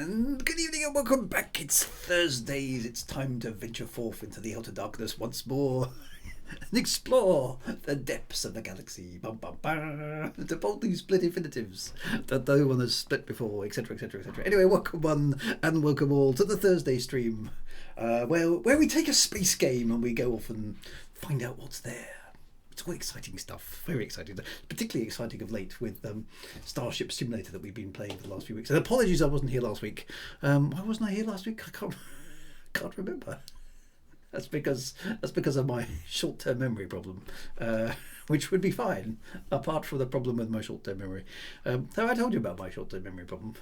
And good evening and welcome back. It's Thursdays. It's time to venture forth into the outer darkness once more and explore the depths of the galaxy. Bum, bum, bum. To boldly split infinitives that no one has split before, etc, etc, etc. Anyway, welcome one and welcome all to the Thursday stream, where we take a space game and we go off and find out what's there. It's all exciting stuff, very exciting, particularly exciting of late with Starship Simulator that we've been playing for the last few weeks. And apologies I wasn't here last week. Why wasn't I here last week? I can't remember. That's because of my short-term memory problem, which would be fine, apart from the problem with my short-term memory. So I told you about my short-term memory problem.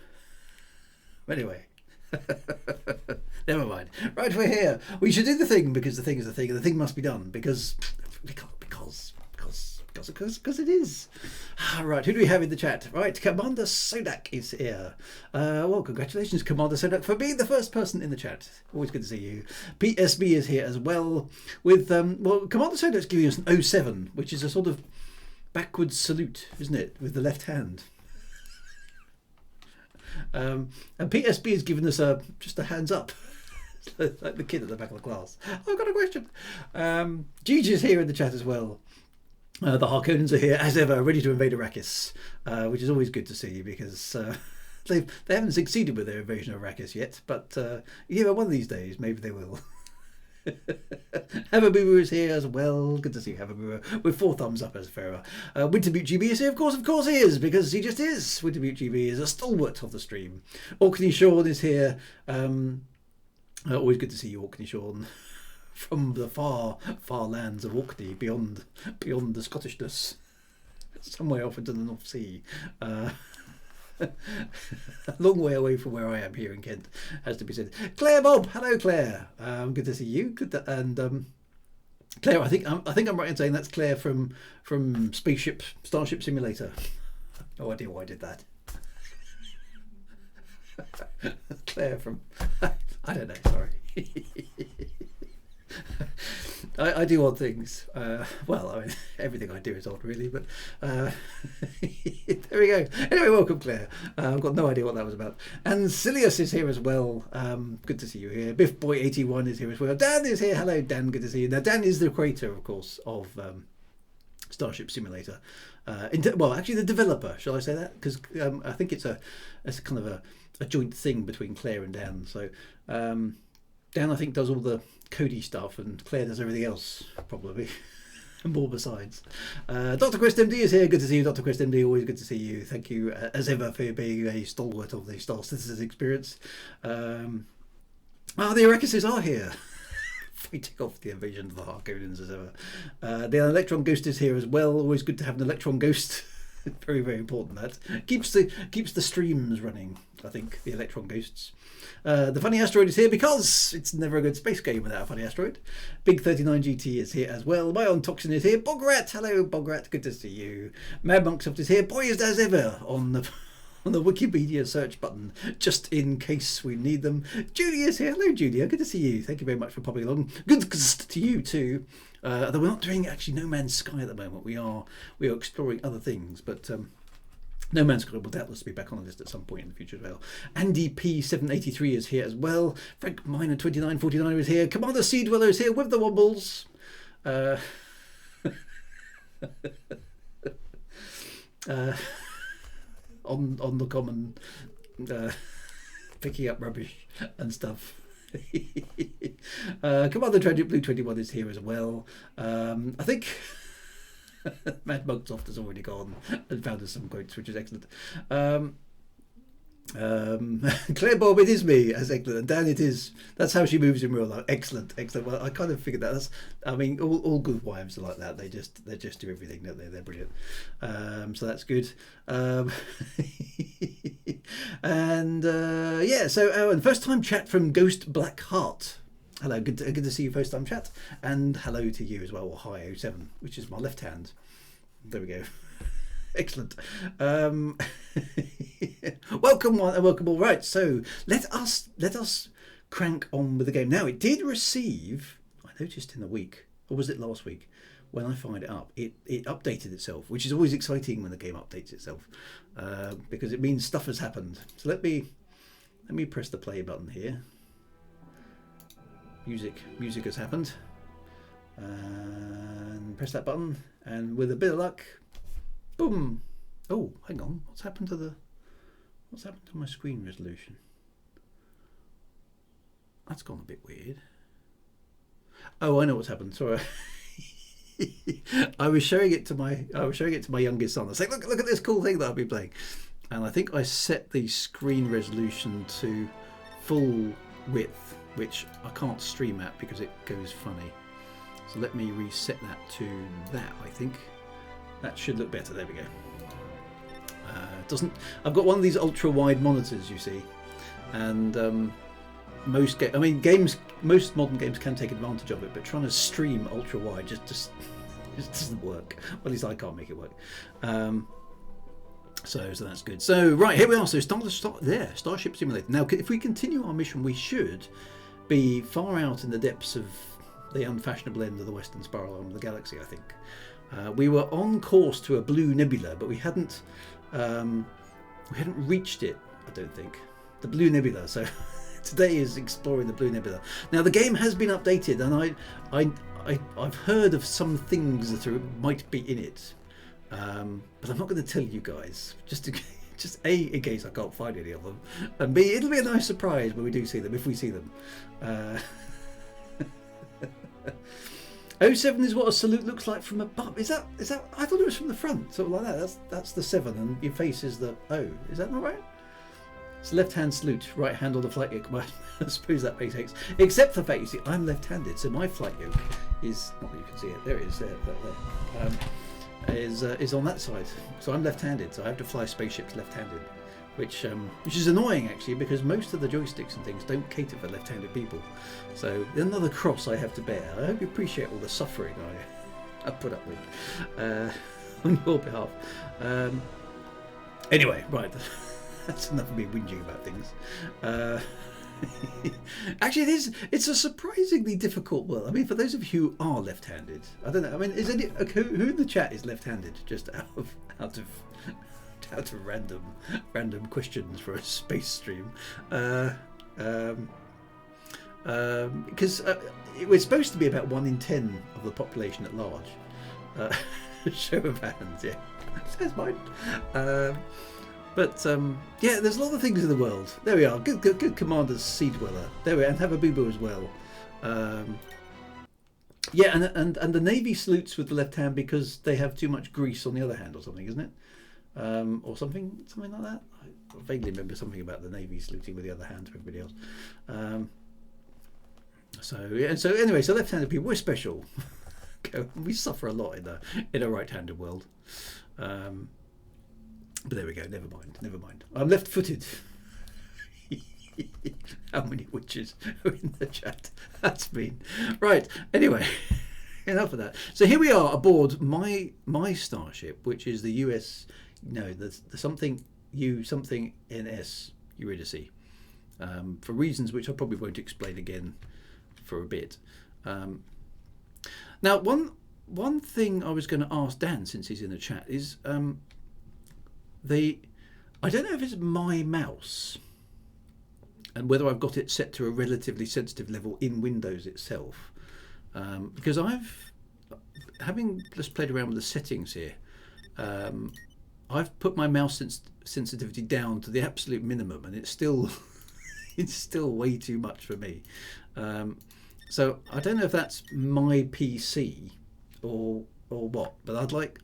Anyway. Never mind. Right, we're here. We should do the thing because the thing is the thing, and the thing must be done because it is. Right, who do we have in the chat? Right, Commander Sodak is here. Well, congratulations, Commander Sodak, for being the first person in the chat. Always good to see you. PSB is here as well. With well, Commander Sodak's giving us an 07, which is a sort of backwards salute, isn't it, with the left hand. And PSB has given us just a hands up. Like the kid at the back of the class. I've got a question. Gigi's here in the chat as well. The Harkonnens are here as ever, ready to invade Arrakis, which is always good to see because they haven't succeeded with their invasion of Arrakis yet. But yeah, one of these days maybe they will. Havaboo is here as well. Good to see you, Havaboo, with 4 thumbs up as Farah. Wintermute GB is here, of course he is, because he just is. Wintermute GB is a stalwart of the stream. Orkney Sean is here. Always good to see you, Orkney Sean, from the far lands of Orkney, beyond the Scottishness, somewhere off into the North Sea. A long way away from where I am here in Kent, has to be said. Claire Bob, hello Claire. Good to see you. Good to, and Claire, I think I'm right in saying that's Claire from Starship Simulator. No idea why I did that. Claire from I don't know. Sorry. I do odd things. Well, I mean, everything I do is odd, really. But there we go. Anyway, welcome, Claire. I've got no idea what that was about. And Silius is here as well. Good to see you here. Biff Boy 81 is here as well. Dan is here. Hello, Dan. Good to see you. Now, Dan is the creator, of course, of Starship Simulator. Well, actually, the developer. Shall I say that? Because I think it's kind of a joint thing between Claire and Dan. So Dan, I think, does all the Cody stuff, and Claire does everything else, probably, and more besides. Dr. Quest MD is here. Good to see you, Dr. Quest MD. Always good to see you. Thank you, as ever, for being a stalwart of the Star Citizens experience. The Arrakises are here. Fighting off the invasion of the Harkonnens as ever. The Electron Ghost is here as well. Always good to have an Electron Ghost. Very, very important. That keeps the streams running, I think, the Electron Ghosts. The Funny Asteroid is here because it's never a good space game without a funny asteroid. Big 39 GT is here as well. My own Toxin is here. Bograt, hello Bograt, good to see you. Mad Monksoft is here, poised as ever on the Wikipedia search button, just in case we need them. Julia is here. Hello Julia, good to see you. Thank you very much for popping along. Good to you too. Although we're not doing actually No Man's Sky at the moment. We are exploring other things, but No Man's Sky will doubtless be back on the list at some point in the future as well. Andy P783 is here as well. Frank Miner 2949 is here. Commander Sea Dweller is here with the Wombles. On the common, picking up rubbish and stuff. Commander Tragic Blue 21 is here as well. I think Mad Mugsoft has already gone and found us some quotes, which is excellent. Claire Bob, it is me, as excellent. And Dan, it is. That's how she moves in real life. Excellent. Well, I kind of figured that. I mean, all good wives are like that. They just do everything, don't they? They're brilliant. So that's good. And yeah. So and first time chat from Ghost Black Heart. Hello, good to see you. First time chat, and hello to you as well. Or hi 07, which is my left hand. There we go. Excellent. Welcome one and welcome all. Right, so let us crank on with the game. Now, it did receive, I noticed in the week, or was it last week, when I fired it up, it updated itself, which is always exciting when the game updates itself, because it means stuff has happened. So let me let me press the play button here. Music has happened. And press that button, and with a bit of luck, boom. Oh, hang on. What's happened to my screen resolution? That's gone a bit weird. Oh, I know what's happened. Sorry. I was showing it to my youngest son. I was like, look at this cool thing that I'll be playing. And I think I set the screen resolution to full width, which I can't stream at because it goes funny. So let me reset that to that. I think that should look better. There we go. I've got one of these ultra wide monitors, you see, and most most modern games can take advantage of it, but trying to stream ultra wide just doesn't work. Well, at least I can't make it work. So that's good. So right, here we are. So Starship Simulator. Now, if we continue our mission, we should be far out in the depths of the unfashionable end of the western spiral arm of the galaxy. I think we were on course to a blue nebula, but we hadn't reached it. I don't think the blue nebula. So today is exploring the blue nebula. Now the game has been updated, and I've heard of some things that might be in it, but I'm not going to tell you guys. Just in case I can't find any of them, and B, it'll be a nice surprise when we do see them, if we see them. 07 is what a salute looks like from above. Is that? I thought it was from the front, sort of like that. That's the 7, and your face is the O. Is that not right? It's left-hand salute, right hand on the flight yoke. Well, I suppose that makes sense. Except for the fact, you see, I'm left-handed, so my flight yoke is, not that you can see it, there it is, there. Is on that side. So I'm left-handed, so I have to fly spaceships left-handed, which is annoying actually, because most of the joysticks and things don't cater for left-handed people. So another cross I have to bear. I hope you appreciate all the suffering I put up with on your behalf. Anyway, right. That's enough of me whinging about things. Actually, it's a surprisingly difficult world. I mean, for those of you who are left-handed, I don't know. I mean, is any who in the chat is left-handed? Just out of random questions for a space stream, because it was supposed to be about 1 in 10 of the population at large. Show of hands, yeah. Says mine. But yeah, there's a lot of things in the world. There we are. Good Commander's Sea Dweller. There we are, and have a boo-boo as well. Yeah, and the Navy salutes with the left hand because they have too much grease on the other hand, or something, isn't it? Or something like that. I vaguely remember something about the Navy saluting with the other hand to everybody else. So anyway, so left-handed people, we're special. We suffer a lot in a right-handed world. But there we go. Never mind. I'm left-footed. How many witches are in the chat? That's mean. Right. Anyway, enough of that. So here we are aboard my starship, which is the US. No, the something NS Eurydice. For reasons which I probably won't explain again for a bit. Now, one thing I was going to ask Dan, since he's in the chat, is I don't know if it's my mouse and whether I've got it set to a relatively sensitive level in Windows itself, because having just played around with the settings here, I've put my mouse sensitivity down to the absolute minimum, and it's still way too much for me. So I don't know if that's my PC or what, but I'd like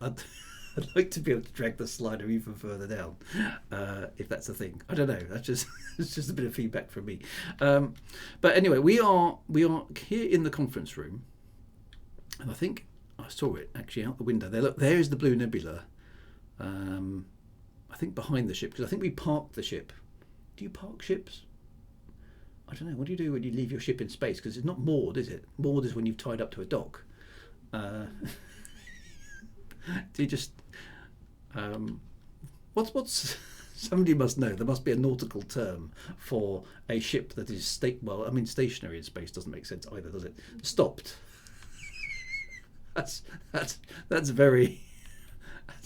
to be able to drag the slider even further down, if that's a thing. I don't know. It's just a bit of feedback from me. But anyway, we are here in the conference room, and I think I saw it actually out the window. There is the blue nebula. I think behind the ship, because I think we parked the ship. Do you park ships? I don't know. What do you do when you leave your ship in space? Because it's not moored, is it? Moored is when you've tied up to a dock. Do you just what's somebody must know, there must be a nautical term for a ship that is stationary in space doesn't make sense either, does it? Stopped. that's very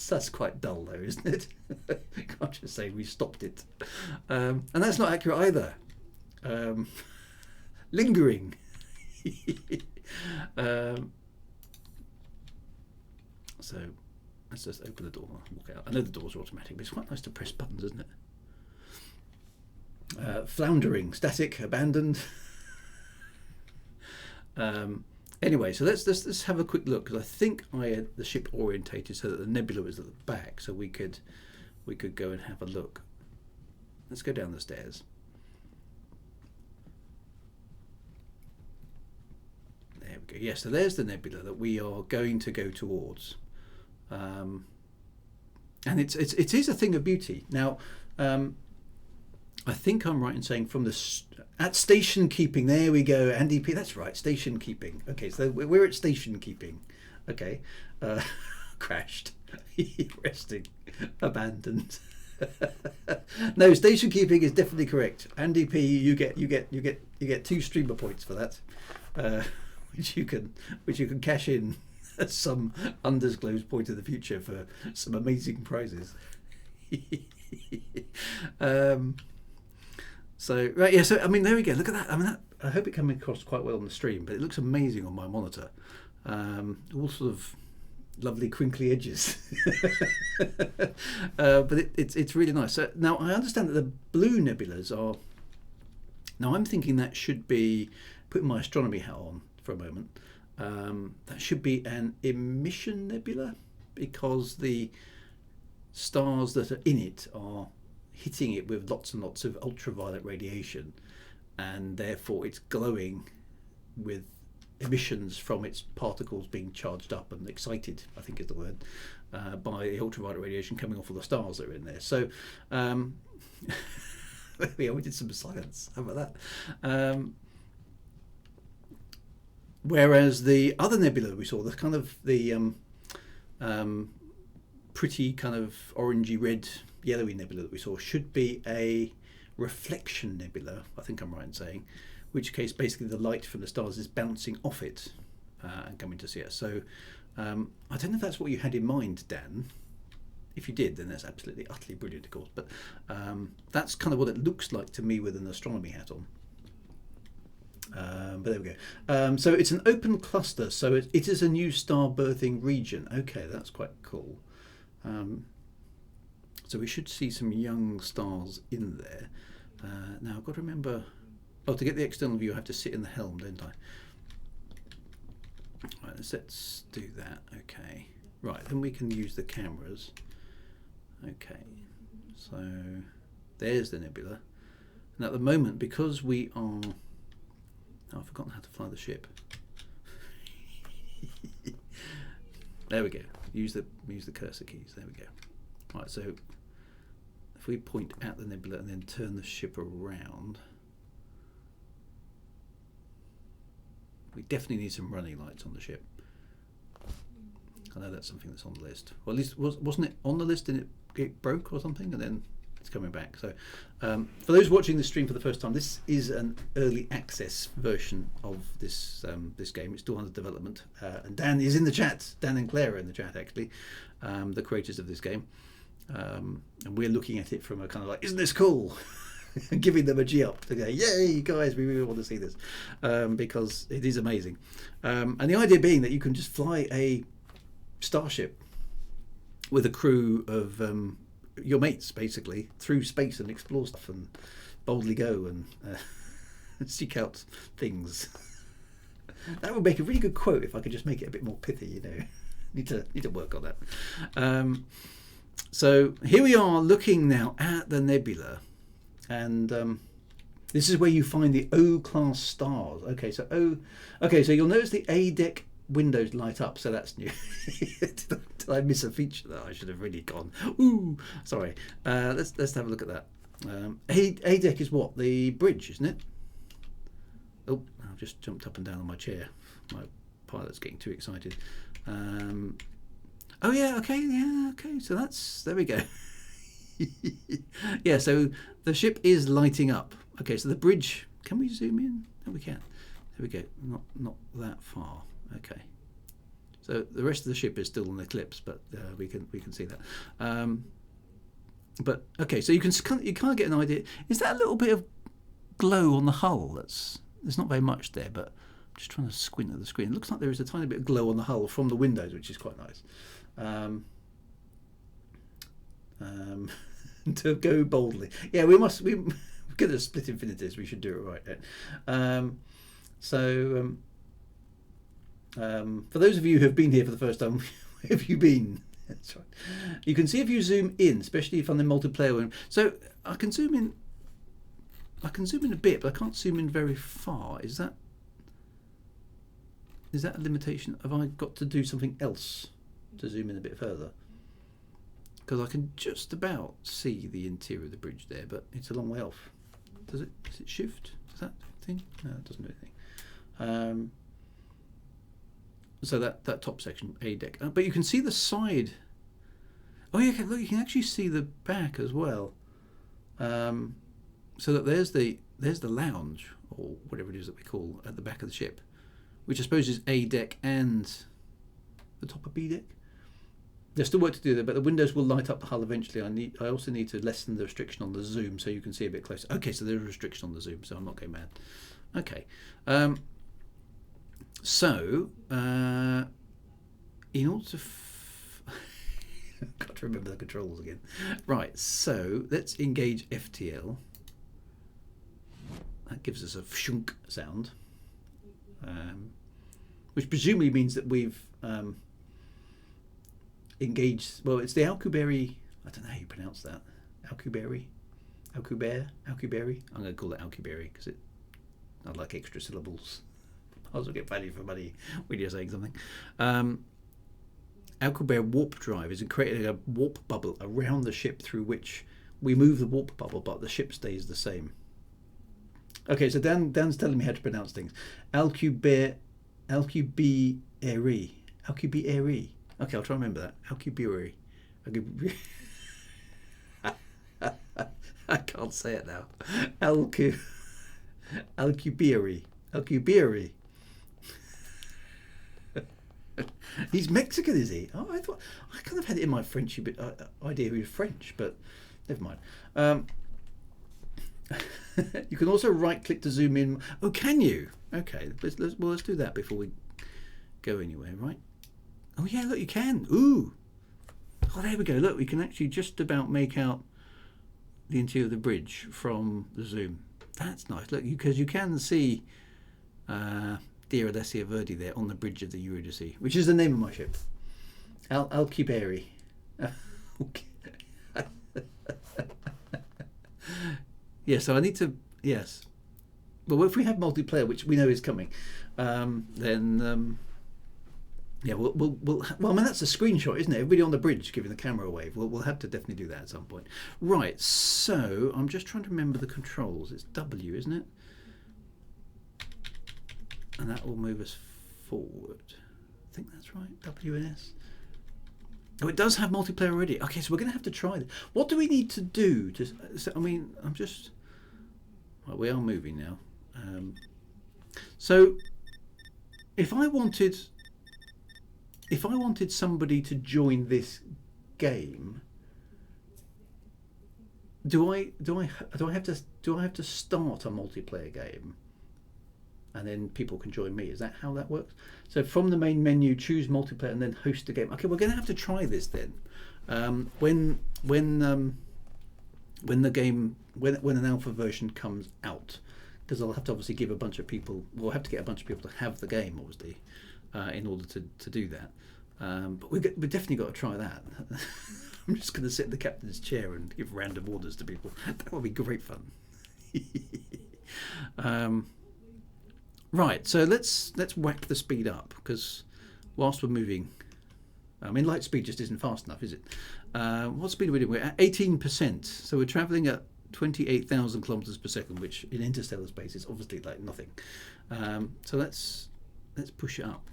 That's quite dull, though, isn't it? Can't just say we stopped it. And that's not accurate either. Lingering. So let's just open the door and walk out. I know the doors are automatic, but it's quite nice to press buttons, isn't it? Floundering, static, abandoned. Anyway, so let's have a quick look, because I think I had the ship orientated so that the nebula was at the back, so we could go and have a look. Let's go down the stairs. There we go. Yeah, so there's the nebula that we are going to go towards, and it is a thing of beauty. Now, I think I'm right in saying from the at station keeping. There we go, Andy P. That's right, station keeping. Okay, so we're at station keeping. Okay, crashed, resting, abandoned. No, station keeping is definitely correct. Andy P. You get 2 streamer points for that, which you can cash in at some undisclosed point in the future for some amazing prizes. So right, yeah. So I mean, there we go. Look at that. I mean, I hope it came across quite well on the stream, but it looks amazing on my monitor. All sort of lovely crinkly edges, but it's really nice. So now I understand that the blue nebulas are. Now I'm thinking that should be, putting my astronomy hat on for a moment. That should be an emission nebula, because the stars that are in it are hitting it with lots and lots of ultraviolet radiation, and therefore it's glowing with emissions from its particles being charged up and excited, I think is the word, by the ultraviolet radiation coming off of the stars that are in there. So yeah, we did some science. How about that? Whereas the other nebula we saw, the kind of the pretty kind of orangey red yellowy nebula that we saw, should be a reflection nebula, I think I'm right in saying, in which case basically the light from the stars is bouncing off it and coming to see us. So I don't know if that's what you had in mind, Dan. If you did, then that's absolutely utterly brilliant, of course, but that's kind of what it looks like to me with an astronomy hat on. But there we go. So it's an open cluster, so it is a new star birthing region. Okay, that's quite cool. So we should see some young stars in there. Now I've got to remember, to get the external view I have to sit in the helm, don't I? Right, let's do that. Okay, right, then we can use the cameras. Okay, so there's the nebula, and at the moment, because we are, I've forgotten how to fly the ship. There we go. Use the cursor keys. There we go. Right, so if we point at the nebula and then turn the ship around, we definitely need some running lights on the ship. I know that's something that's on the list. Well, at least wasn't it on the list and it broke or something, and then it's coming back. So for those watching the stream for the first time, this is an early access version of this this game. It's still under development, and Dan is in the chat. Dan and Claire are in the chat, actually, the creators of this game, and we're looking at it from a kind of like, isn't this cool? Giving them a G up to go, yay guys, we really want to see this, because it is amazing. And the idea being that you can just fly a starship with a crew of your mates, basically, through space and explore stuff and boldly go and seek out things. That would make a really good quote if I could just make it a bit more pithy, you know. Need to work on that. So here we are looking now at the nebula, and this is where you find the O-class stars. Okay, so you'll notice the A deck windows light up, so that's new. Did I miss a feature that I should have really gone? Ooh, sorry. Let's have a look at that. A deck is what? The bridge, isn't it? Oh, I've just jumped up and down on my chair. My pilot's getting too excited. Oh yeah, okay. So there we go. Yeah, so the ship is lighting up. Okay, so the bridge. Can we zoom in? No, we can. There we go. Not that far. Okay. So the rest of the ship is still in eclipse, but we can see that. But okay, so you kind of get an idea. Is that a little bit of glow on the hull? There's not very much there, but I'm just trying to squint at the screen. It looks like there is a tiny bit of glow on the hull from the windows, which is quite nice. To go boldly, yeah, we're going to split infinities. We should do it right. For those of you who have been here for the first time, where have you been? That's right. You can see if you zoom in, especially if I'm in multiplayer. So I can zoom in. I can zoom in a bit, but I can't zoom in very far. Is that a limitation? Have I got to do something else to zoom in a bit further? Because I can just about see the interior of the bridge there, but it's a long way off. Does it shift? Does that thing? No, it doesn't do anything. So that top section, A deck. But you can see the side. Oh yeah, look, you can actually see the back as well. So that there's the lounge, or whatever it is that we call at the back of the ship, which I suppose is A deck and the top of B deck. There's still work to do there, but the windows will light up the hull eventually. I also need to lessen the restriction on the zoom so you can see a bit closer. Okay, so there's a restriction on the zoom, so I'm not going mad. Okay. In order to... I've got to remember the controls again. Right, so let's engage FTL. That gives us a shunk sound, which presumably means that we've... engaged. Well, it's the Alcubierre. I don't know how you pronounce that. Alcubierre. I'm going to call it Alcubierre because I like extra syllables. I also get value for money when you're saying something. Alcubierre warp drive is creating a warp bubble around the ship through which we move the warp bubble, but the ship stays the same. Okay, so Dan's telling me how to pronounce things. Alcubierre. Okay, I'll try and remember that. Alcubierre. I can't say it now. Alcubierre. He's Mexican, is he? Oh, I kind of had it in my French idea he was French, but never mind. You can also right-click to zoom in. Oh, can you? Okay, let's do that before we go anywhere, right? Oh yeah, look, you can. Ooh. Oh, there we go. Look, we can actually just about make out the interior of the bridge from the zoom. That's nice. Look, because you can see Dear Alessia Verdi there on the bridge of the Eurydice, which is the name of my ship. Alcubierre. Yeah, so I need to... Yes. Well, if we have multiplayer, which we know is coming, then... Yeah, well, I mean, that's a screenshot, isn't it? Everybody on the bridge giving the camera a wave. We'll have to definitely do that at some point. Right, so I'm just trying to remember the controls. It's W, isn't it? And that will move us forward. I think that's right, W and S. Oh, it does have multiplayer already. Okay, so we're going to have to try this. What do we need to do? I mean, I'm just... Well, we are moving now. So, if I wanted somebody to join this game, do I have to start a multiplayer game, and then people can join me? Is that how that works? So from the main menu, choose multiplayer, and then host a game. Okay, we're going to have to try this then. When an alpha version comes out, because I'll have to obviously give a bunch of people. We'll have to get a bunch of people to have the game, obviously. In order to do that, but we definitely got to try that. I'm just going to sit in the captain's chair and give random orders to people. That would be great fun. Right, so let's whack the speed up, because whilst we're moving, I mean, light speed just isn't fast enough, is it? What speed are we doing? We're at 18%, so we're travelling at 28,000 kilometers per second, which in interstellar space is obviously like nothing. So let's push it up.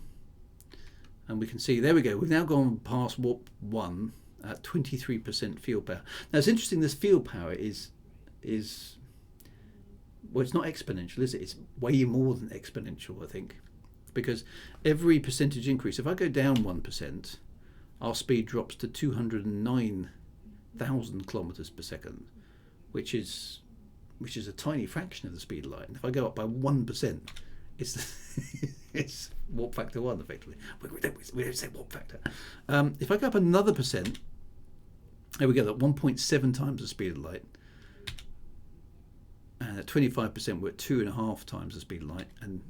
And we can see, there we go, we've now gone past warp 1 at 23% field power. Now it's interesting, this field power is well, it's not exponential, is it? It's way more than exponential, I think. because every percentage increase, if I go down 1%, our speed drops to 209,000 kilometers per second, which is a tiny fraction of the speed of light. And if I go up by 1%, it's it's warp factor 1 effectively. We don't say warp factor. If I go up another percent, there we go, at 1.7 times the speed of light. And at 25%, we're at 2.5 times the speed of light. And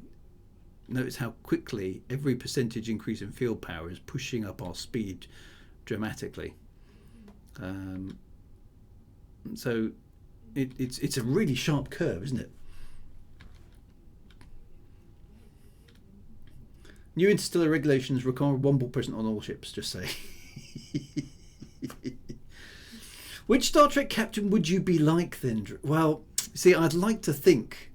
notice how quickly every percentage increase in field power is pushing up our speed dramatically. So it's a really sharp curve, isn't it? New interstellar regulations require one more person on all ships, just say. Which Star Trek captain would you be like then? Well, see, I'd like to think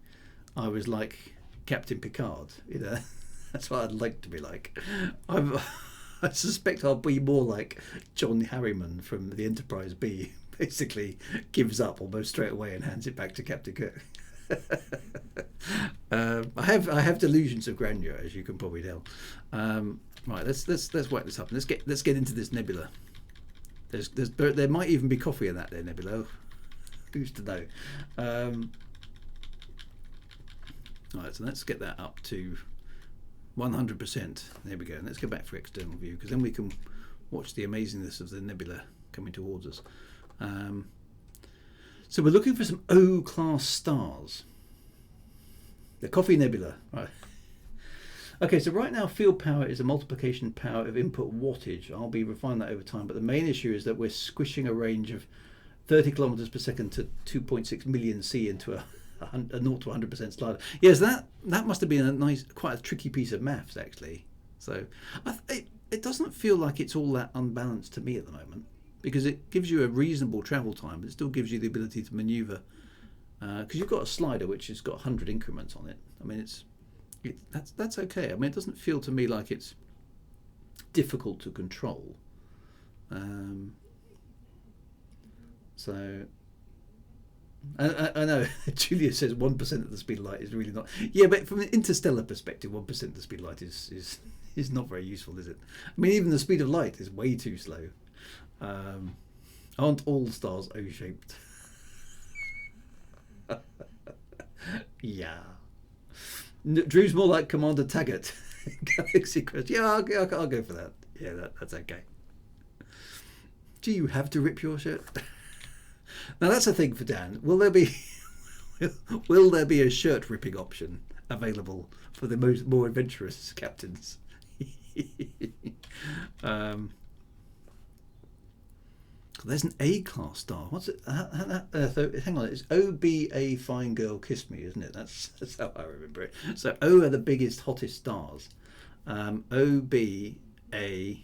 I was like Captain Picard, you know. That's what I'd like to be like. I suspect I'll be more like John Harriman from the Enterprise B. Basically gives up almost straight away and hands it back to Captain Kirk. I have delusions of grandeur, as you can probably tell. Right, let's whack this up and let's get into this nebula. There might even be coffee in that there nebula. Who's to know? Right, so let's get that up to 100%. There we go. And let's go back for external view, because then we can watch the amazingness of the nebula coming towards us. So we're looking for some O-class stars. The Coffee Nebula. Right. Okay, so right now field power is a multiplication power of input wattage. I'll be refining that over time, but the main issue is that we're squishing a range of 30 kilometers per second to 2.6 million C into a 0 to 100% slider. Yes, that must have been quite a tricky piece of maths, actually. So it doesn't feel like it's all that unbalanced to me at the moment, because it gives you a reasonable travel time, but it still gives you the ability to maneuver, because you've got a slider which has got 100 increments on it. I mean, that's okay. I mean, it doesn't feel to me like it's difficult to control. So I know Julia says 1% of the speed of light is really not. Yeah, but from an interstellar perspective, 1% of the speed of light is not very useful, is it? I mean, even the speed of light is way too slow. Aren't all stars O-shaped? Yeah. Drew's more like Commander Taggart. Galaxy Quest. Yeah, I'll go for that. Yeah, that's okay. Do you have to rip your shirt? Now that's a thing for Dan. Will there be a shirt ripping option available for the more adventurous captains? There's an A-class star. What's it? So hang on, it's OBA Fine Girl Kiss Me, isn't it? That's how I remember it. So O are the biggest, hottest stars. OBAFGKM.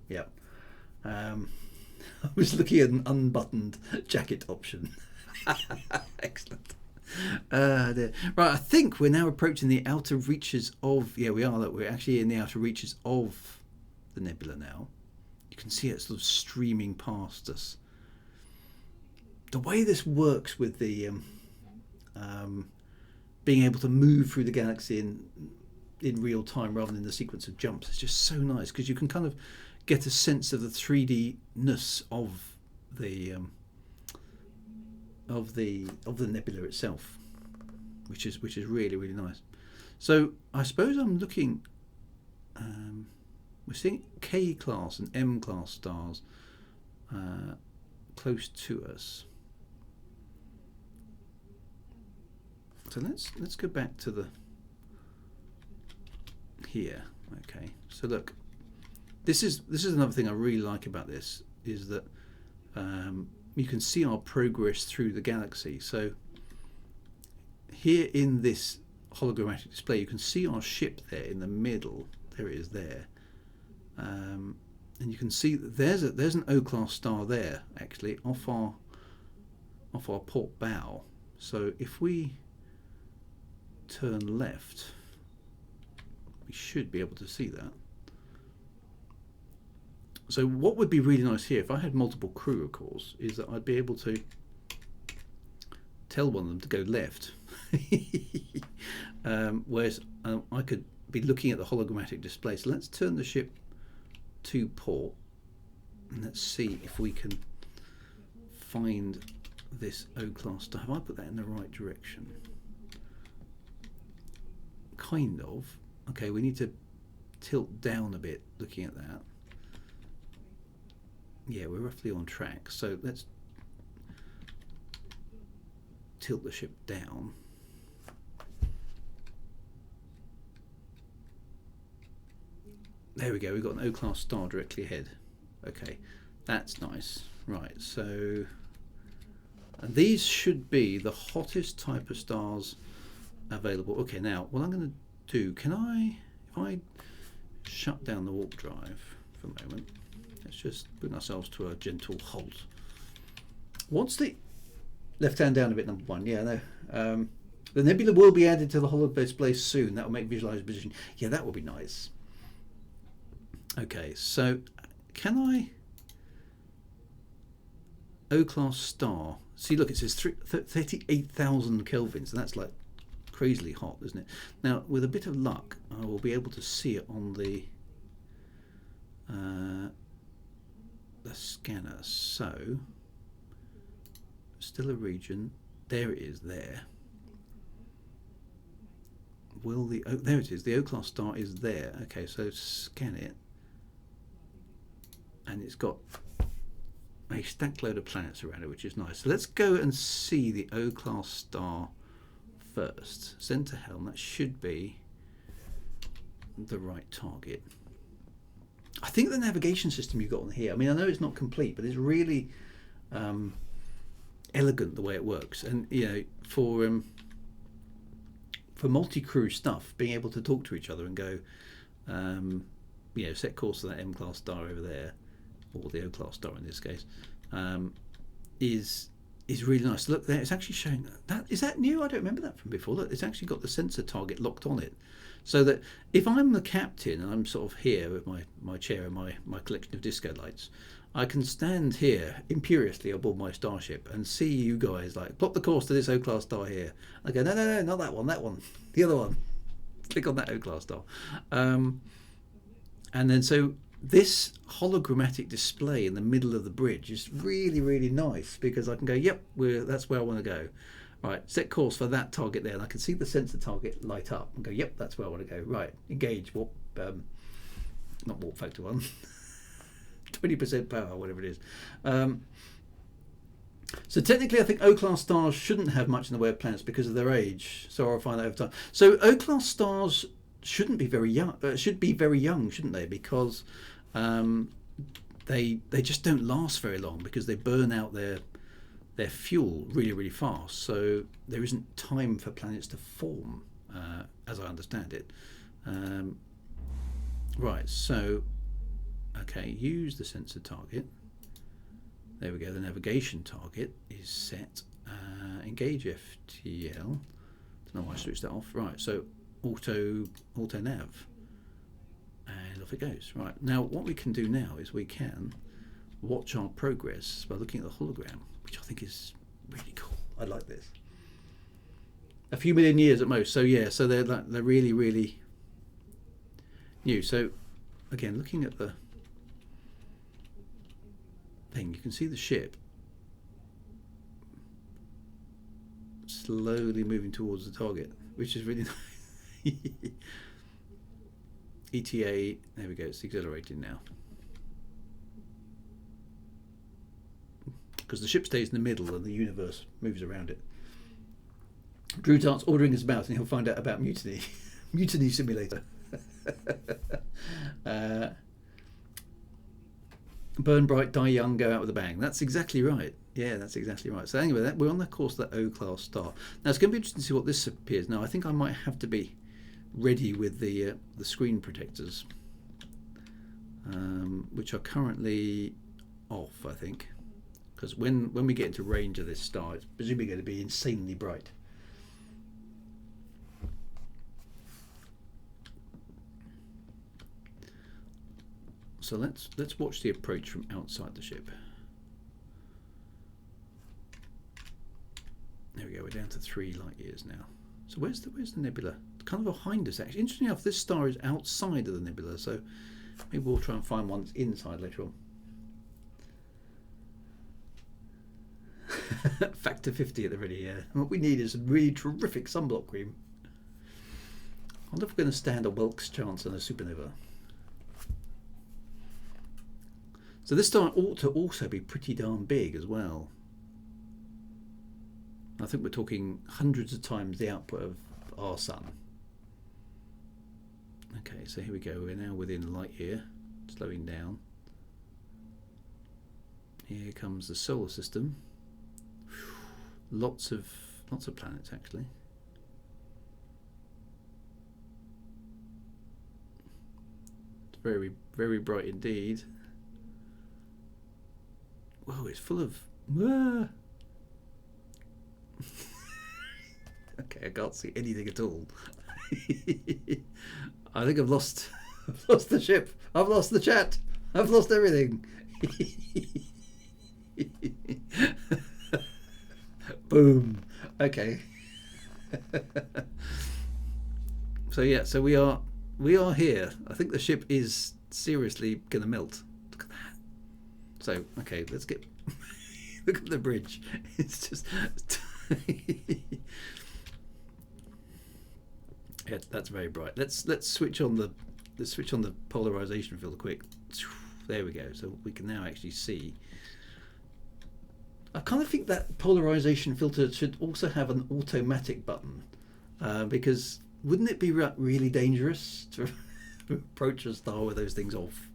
Yep. I was looking at an unbuttoned jacket option. Excellent. Right, I think we're now approaching the outer reaches of. Yeah, we are. We're actually in the outer reaches of the nebula now. You can see it sort of streaming past us. The way this works with the being able to move through the galaxy in real time rather than in the sequence of jumps is just so nice, because you can kind of get a sense of the 3D-ness of the nebula itself, which is really, really nice. So I suppose I'm looking. We're seeing K-class and M-class stars close to us. So let's go back to the here. Okay. So look, this is another thing I really like about this, is that you can see our progress through the galaxy. So here in this holographic display, you can see our ship there in the middle. There it is there. And you can see that there's an O-class star there, actually, off our port bow. So if we turn left, we should be able to see that. So what would be really nice here, if I had multiple crew, of course, is that I'd be able to tell one of them to go left Whereas I could be looking at the hologrammatic display. So let's turn the ship to port and let's see if we can find this O-class star. Have I put that in the right direction? Kind of. Okay, we need to tilt down a bit looking at that. Yeah, we're roughly on track. So let's tilt the ship down. There we go, we've got an O-class star directly ahead. Okay, that's nice. Right, so and these should be the hottest type of stars available. Okay, now what I'm going to do, can I, if I shut down the warp drive for a moment, let's just bring ourselves to a gentle halt. What's the left hand down a bit, number one? Yeah, no. The nebula will be added to the holo display soon. That will make visualize position. Yeah, that will be nice. Okay, so can I O-class star? See, look, it says 38,000 kelvins, and that's like crazily hot, isn't it? Now, with a bit of luck, I will be able to see it on the scanner. So, still a region. There it is. There. Will the there it is. The O-class star is there. Okay, so scan it. And it's got a stacked load of planets around it, which is nice. So let's go and see the O-class star first. Center helm, that should be the right target. I think the navigation system you've got on here, I mean, I know it's not complete, but it's really elegant the way it works. And, you know, for multi-crew stuff, being able to talk to each other and go, you know, set course to that M-class star over there, or the O-class star in this case, is really nice. Look there, it's actually showing that. Is that new? I don't remember that from before. Look, it's actually got the sensor target locked on it, so that if I'm the captain and I'm sort of here with my chair and my collection of disco lights, I can stand here imperiously aboard my starship and see you guys like plot the course to this O-class star here. I go, no, not that one, the other one. Click on that O-class star, and then so. This hologrammatic display in the middle of the bridge is really, really nice because I can go, yep, that's where I want to go. Right, set course for that target there, and I can see the sensor target light up and go, yep, that's where I want to go. Right, engage warp, not warp factor 1, 20% power, whatever it is. So technically, I think O-class stars shouldn't have much in the way of planets because of their age. So I'll find that over time. So O-class stars shouldn't be very young. Should be very young, shouldn't they? Because they just don't last very long because they burn out their fuel really, really fast. So there isn't time for planets to form, as I understand it. Right. So, okay. Use the sensor target. There we go. The navigation target is set. Engage FTL. Don't know why I switched that off. Right. So. Auto nav, and off it goes. Right, now what we can do now is we can watch our progress by looking at the hologram, which I think is really cool. I like this. A few million years at most, so yeah, so they're really, really new. So again, looking at the thing, you can see the ship slowly moving towards the target, which is really nice. ETA, there we go, it's accelerating now. Because the ship stays in the middle and the universe moves around it. Drew starts ordering us about and he'll find out about mutiny. Mutiny simulator. Burn bright, die young, go out with a bang. That's exactly right. Yeah, that's exactly right. So anyway, we're on the course of that O-class star. Now it's going to be interesting to see what this appears. Now I think I might have to be ready with the screen protectors, which are currently off, I think, because when we get into range of this star, it's presumably going to be insanely bright. So let's watch the approach from outside the ship. There we go. We're down to 3 light years now. So where's the nebula? It's kind of behind us actually. Interestingly enough, this star is outside of the nebula, so maybe we'll try and find one that's inside later on. Factor 50 at the ready, yeah. And what we need is some really terrific sunblock cream. I wonder if we're going to stand a Wilkes chance on a supernova. So this star ought to also be pretty darn big as well. I think we're talking hundreds of times the output of our sun. Okay, so here we go. We're now within light year, slowing down. Here comes the solar system. Lots of planets actually. It's very, very bright indeed. Whoa, it's full of. Okay, I can't see anything at all. I think I've lost the ship. I've lost the chat. I've lost everything. Boom. Okay. So yeah, so we are here. I think the ship is seriously gonna melt. Look at that. So okay, let's get look at the bridge. It's just yeah, that's very bright. Let's switch on the polarization filter quick. There we go. So we can now actually see. I kind of think that polarization filter should also have an automatic button, because wouldn't it be really dangerous to approach a star with those things off?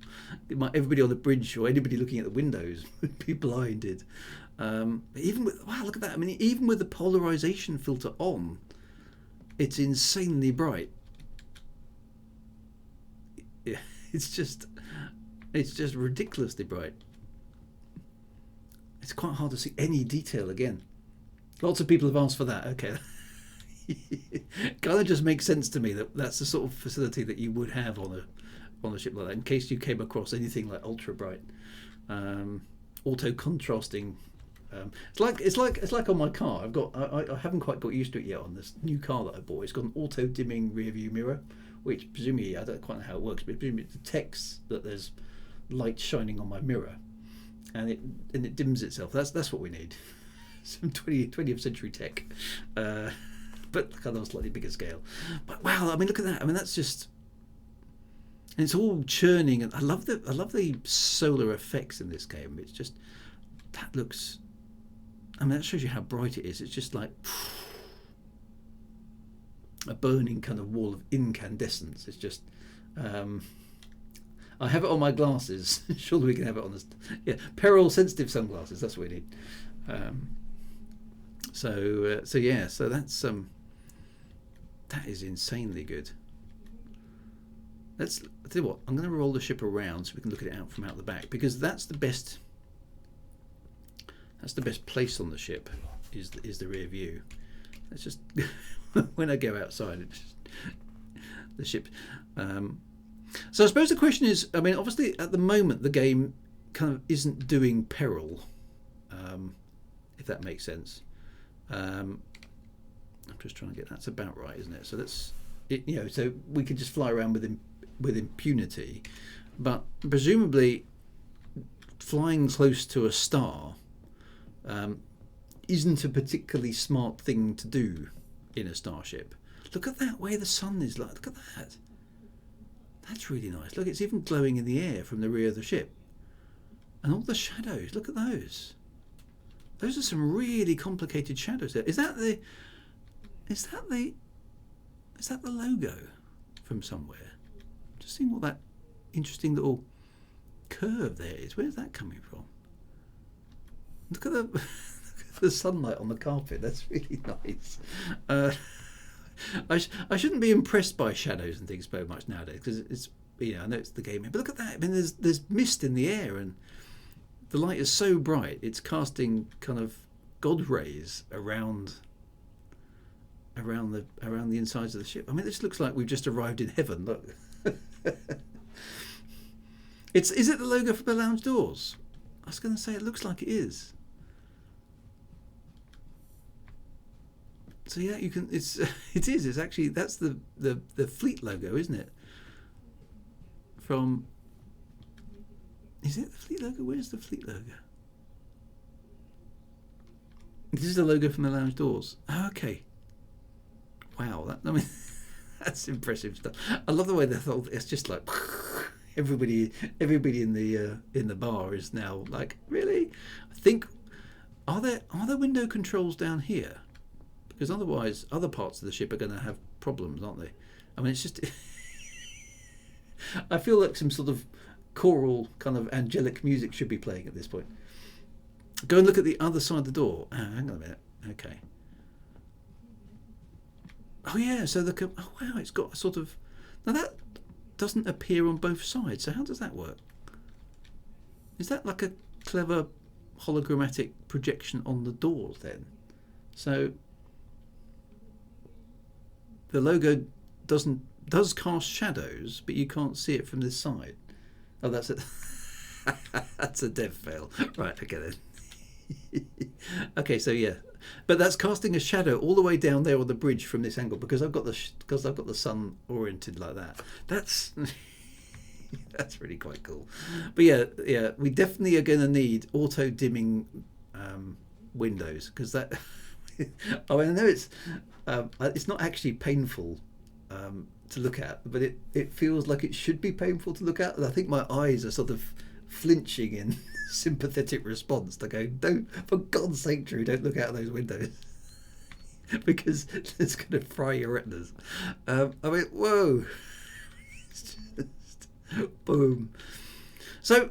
Everybody on the bridge or anybody looking at the windows would be blinded. Even with, wow, look at that. I mean, even with the polarization filter on, it's insanely bright. Yeah, it's just ridiculously bright. It's quite hard to see any detail again. Lots of people have asked for that. Okay. Kind of just makes sense to me that that's the sort of facility that you would have on a ship like that, in case you came across anything like ultra bright, auto contrasting. It's like on my car. I haven't quite got used to it yet on this new car that I bought. It's got an auto dimming rear view mirror, which presumably, I don't quite know how it works, but presumably it detects that there's light shining on my mirror, and it dims itself. That's what we need. Some 20th century tech, but kind of a slightly bigger scale. But wow, I mean, look at that. I mean, that's just, and it's all churning, and I love the solar effects in this game. It's just, that looks, I mean, that shows you how bright it is. It's just like a burning kind of wall of incandescence. It's just, I have it on my glasses. Surely we can have it on this. Yeah, peril sensitive sunglasses. That's what we need. So yeah, so that's that is insanely good. I'll tell you what, I'm going to roll the ship around so we can look at it out from out the back, because that's the best place on the ship is the rear view. It's just when I go outside, it's just, the ship. So I suppose the question is, I mean, obviously at the moment the game kind of isn't doing peril, if that makes sense. I'm just trying to get, that's about right, isn't it? So that's it, you know, so we could just fly around with impunity, but presumably flying close to a star isn't a particularly smart thing to do in a starship. Look at that way the sun is like. Look at that. That's really nice. Look, it's even glowing in the air from the rear of the ship, and all the shadows. Look at those. Those are some really complicated shadows there. Is that the logo from somewhere? Just seeing what that interesting little curve there is. Where's that coming from? Look at the sunlight on the carpet. That's really nice. I shouldn't be impressed by shadows and things very much nowadays, because it's, you know, I know it's the game, but look at that. I mean, there's mist in the air, and the light is so bright it's casting kind of God rays around the insides of the ship. I mean, this looks like we've just arrived in heaven. Look. Is it the logo for the lounge doors? I was going to say it looks like it is. So yeah, you can. It's it is. It's actually that's the fleet logo, isn't it? From. Is it the fleet logo? Where's the fleet logo? This is the logo from the lounge doors. Oh, okay. Wow, that I mean, that's impressive stuff. I love the way they thought. It's just like everybody in the bar is now like, really? I think are there window controls down here? Because otherwise, other parts of the ship are going to have problems, aren't they? I mean, it's just. I feel like some sort of choral kind of angelic music should be playing at this point. Go and look at the other side of the door. Oh, hang on a minute. Okay. Oh yeah. So oh wow, it's got a sort of. Now that doesn't appear on both sides. So how does that work? Is that like a clever hologrammatic projection on the doors then? So the logo does cast shadows, but you can't see it from this side. Oh, that's it. That's a dev fail. Right, okay then. Okay, so yeah, but that's casting a shadow all the way down there on the bridge from this angle because I've got the sun oriented like that. That's that's really quite cool. But yeah, we definitely are going to need auto dimming windows because that. I mean, I know it's not actually painful to look at, but it feels like it should be painful to look at. And I think my eyes are sort of flinching in sympathetic response to go, don't, for God's sake, Drew, don't look out of those windows because it's going to fry your retinas. I mean, whoa. It's just, boom. So,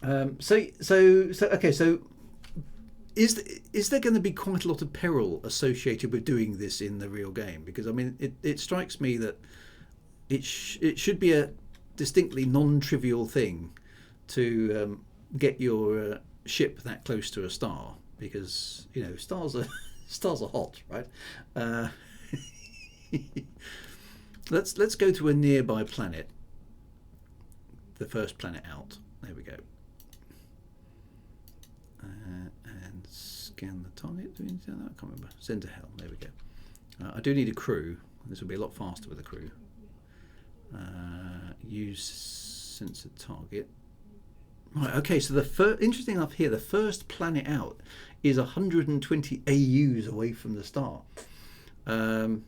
okay, so is there going to be quite a lot of peril associated with doing this in the real game? Because I mean, it strikes me that it should be a distinctly non-trivial thing to get your ship that close to a star, because you know stars are hot, right? Let's go to a nearby planet, the first planet out. There we go. And scan the target. Do we need to do that? I can't remember. Send to hell. There we go. I do need a crew. This will be a lot faster with a crew. Use sensor target. Right. Okay. So the interesting enough here, the first planet out is 120 AUs away from the star. So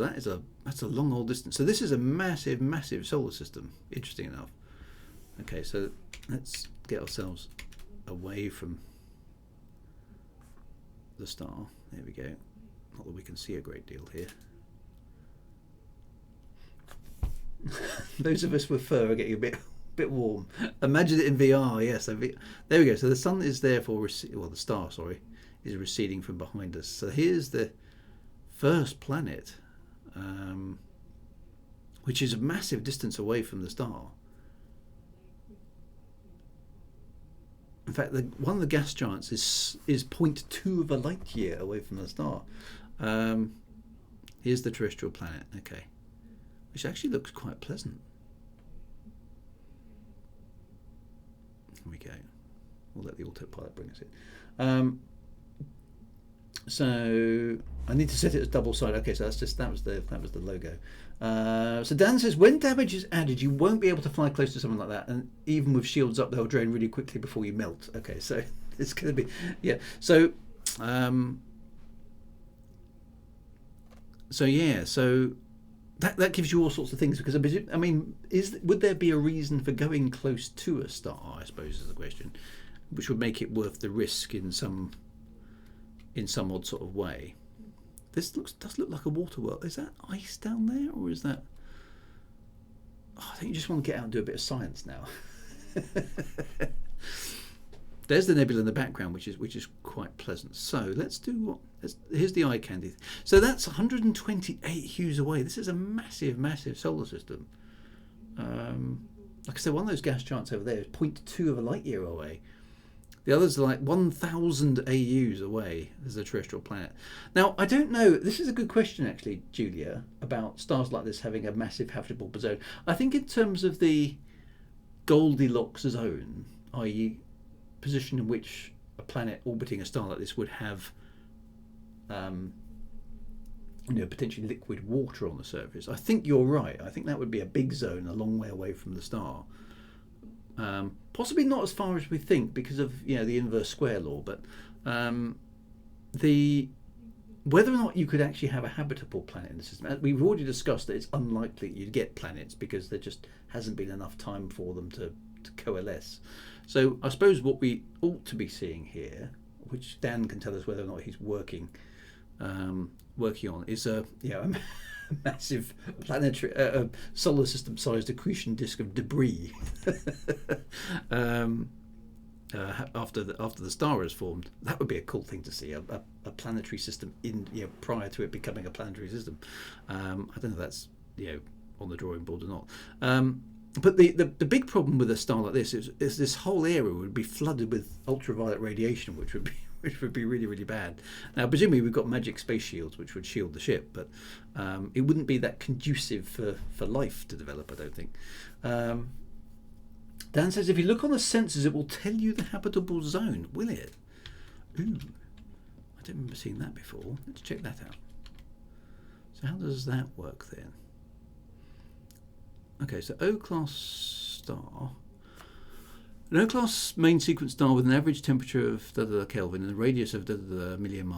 that's a long old distance. So this is a massive solar system. Interesting enough. Okay, so let's get ourselves away from the star. There we go. Not that we can see a great deal here. Those of us with fur are getting a bit warm. Imagine it in VR. Yes, there we go. So the sun is therefore the star, sorry, is receding from behind us. So here's the first planet. Which is a massive distance away from the star. In fact, one of the gas giants is 0.2 of a light year away from the star. Here's the terrestrial planet, okay, which actually looks quite pleasant. Here we go. We'll let the autopilot bring us in. So I need to set it as double sided. Okay, so that was the logo. So Dan says when damage is added, you won't be able to fly close to something like that, and even with shields up, they'll drain really quickly before you melt. Okay, so it's going to be So that gives you all sorts of things, because I mean, would there be a reason for going close to a star? I suppose is the question, which would make it worth the risk in some odd sort of way. This does look like a water world. Is that ice down there, or is that? Oh, I think you just want to get out and do a bit of science now. There's the nebula in the background, which is quite pleasant. So let's do here's the eye candy. So that's 128 hues away. This is a massive solar system. Like I said, one of those gas giants over there is 0.2 of a light year away. The others are like 1,000 AUs away as a terrestrial planet. Now, I don't know. This is a good question, actually, Julia, about stars like this having a massive habitable zone. I think in terms of the Goldilocks zone, i.e. position in which a planet orbiting a star like this would have potentially liquid water on the surface. I think you're right. I think that would be a big zone a long way away from the star. Possibly not as far as we think because of the inverse square law, but the whether or not you could actually have a habitable planet in the system, we've already discussed that it's unlikely you'd get planets because there just hasn't been enough time for them to coalesce. So I suppose what we ought to be seeing here, which Dan can tell us whether or not he's working on, is a massive planetary solar system sized accretion disk of debris after the star is formed. That would be a cool thing to see, a planetary system in prior to it becoming a planetary system. I don't know if that's on the drawing board or not. But the big problem with a star like this is this whole area would be flooded with ultraviolet radiation, which would be really, really bad. Now, presumably we've got magic space shields which would shield the ship, but it wouldn't be that conducive for life to develop, I don't think. Dan says if you look on the sensors, it will tell you the habitable zone. Will it? Ooh, I don't remember seeing that before. Let's check that out. So how does that work then? Okay, so O-class star. An O-class main sequence star with an average temperature of Kelvin and a radius of million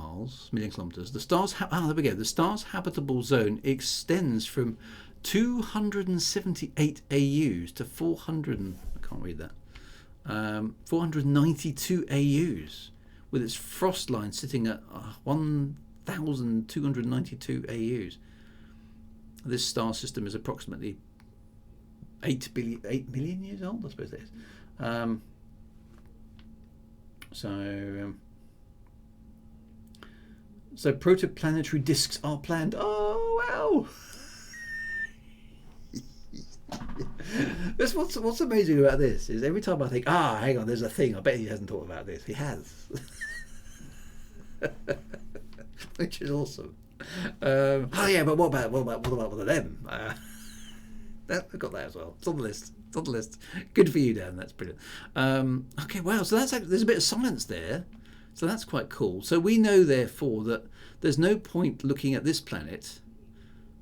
kilometers. The star's there we go. The star's habitable zone extends from 278 AUs to 492 AUs, with its frost line sitting at 1,292 AUs. This star system is approximately 8 million years old, I suppose it is. So protoplanetary disks are planned. Oh wow! What's amazing about this is every time I think, hang on, there's a thing. I bet he hasn't thought about this. He has, which is awesome. But what about one of them? I've got that as well. It's on the list. Good for you, Dan. That's brilliant. Okay, wow. So there's a bit of science there. So that's quite cool. So we know, therefore, that there's no point looking at this planet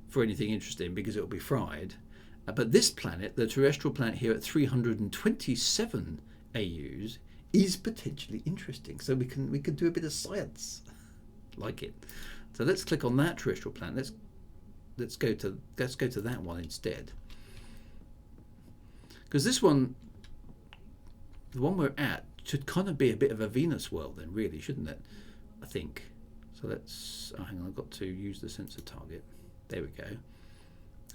for anything interesting because it will be fried. But this planet, the terrestrial planet here at 327 AUs, is potentially interesting. So we can do a bit of science, like it. So let's click on that terrestrial planet. Let's go to that one instead. Because this one, the one we're at, should kind of be a bit of a Venus world then, really, shouldn't it? I think. So let's, hang on, I've got to use the sensor target. There we go.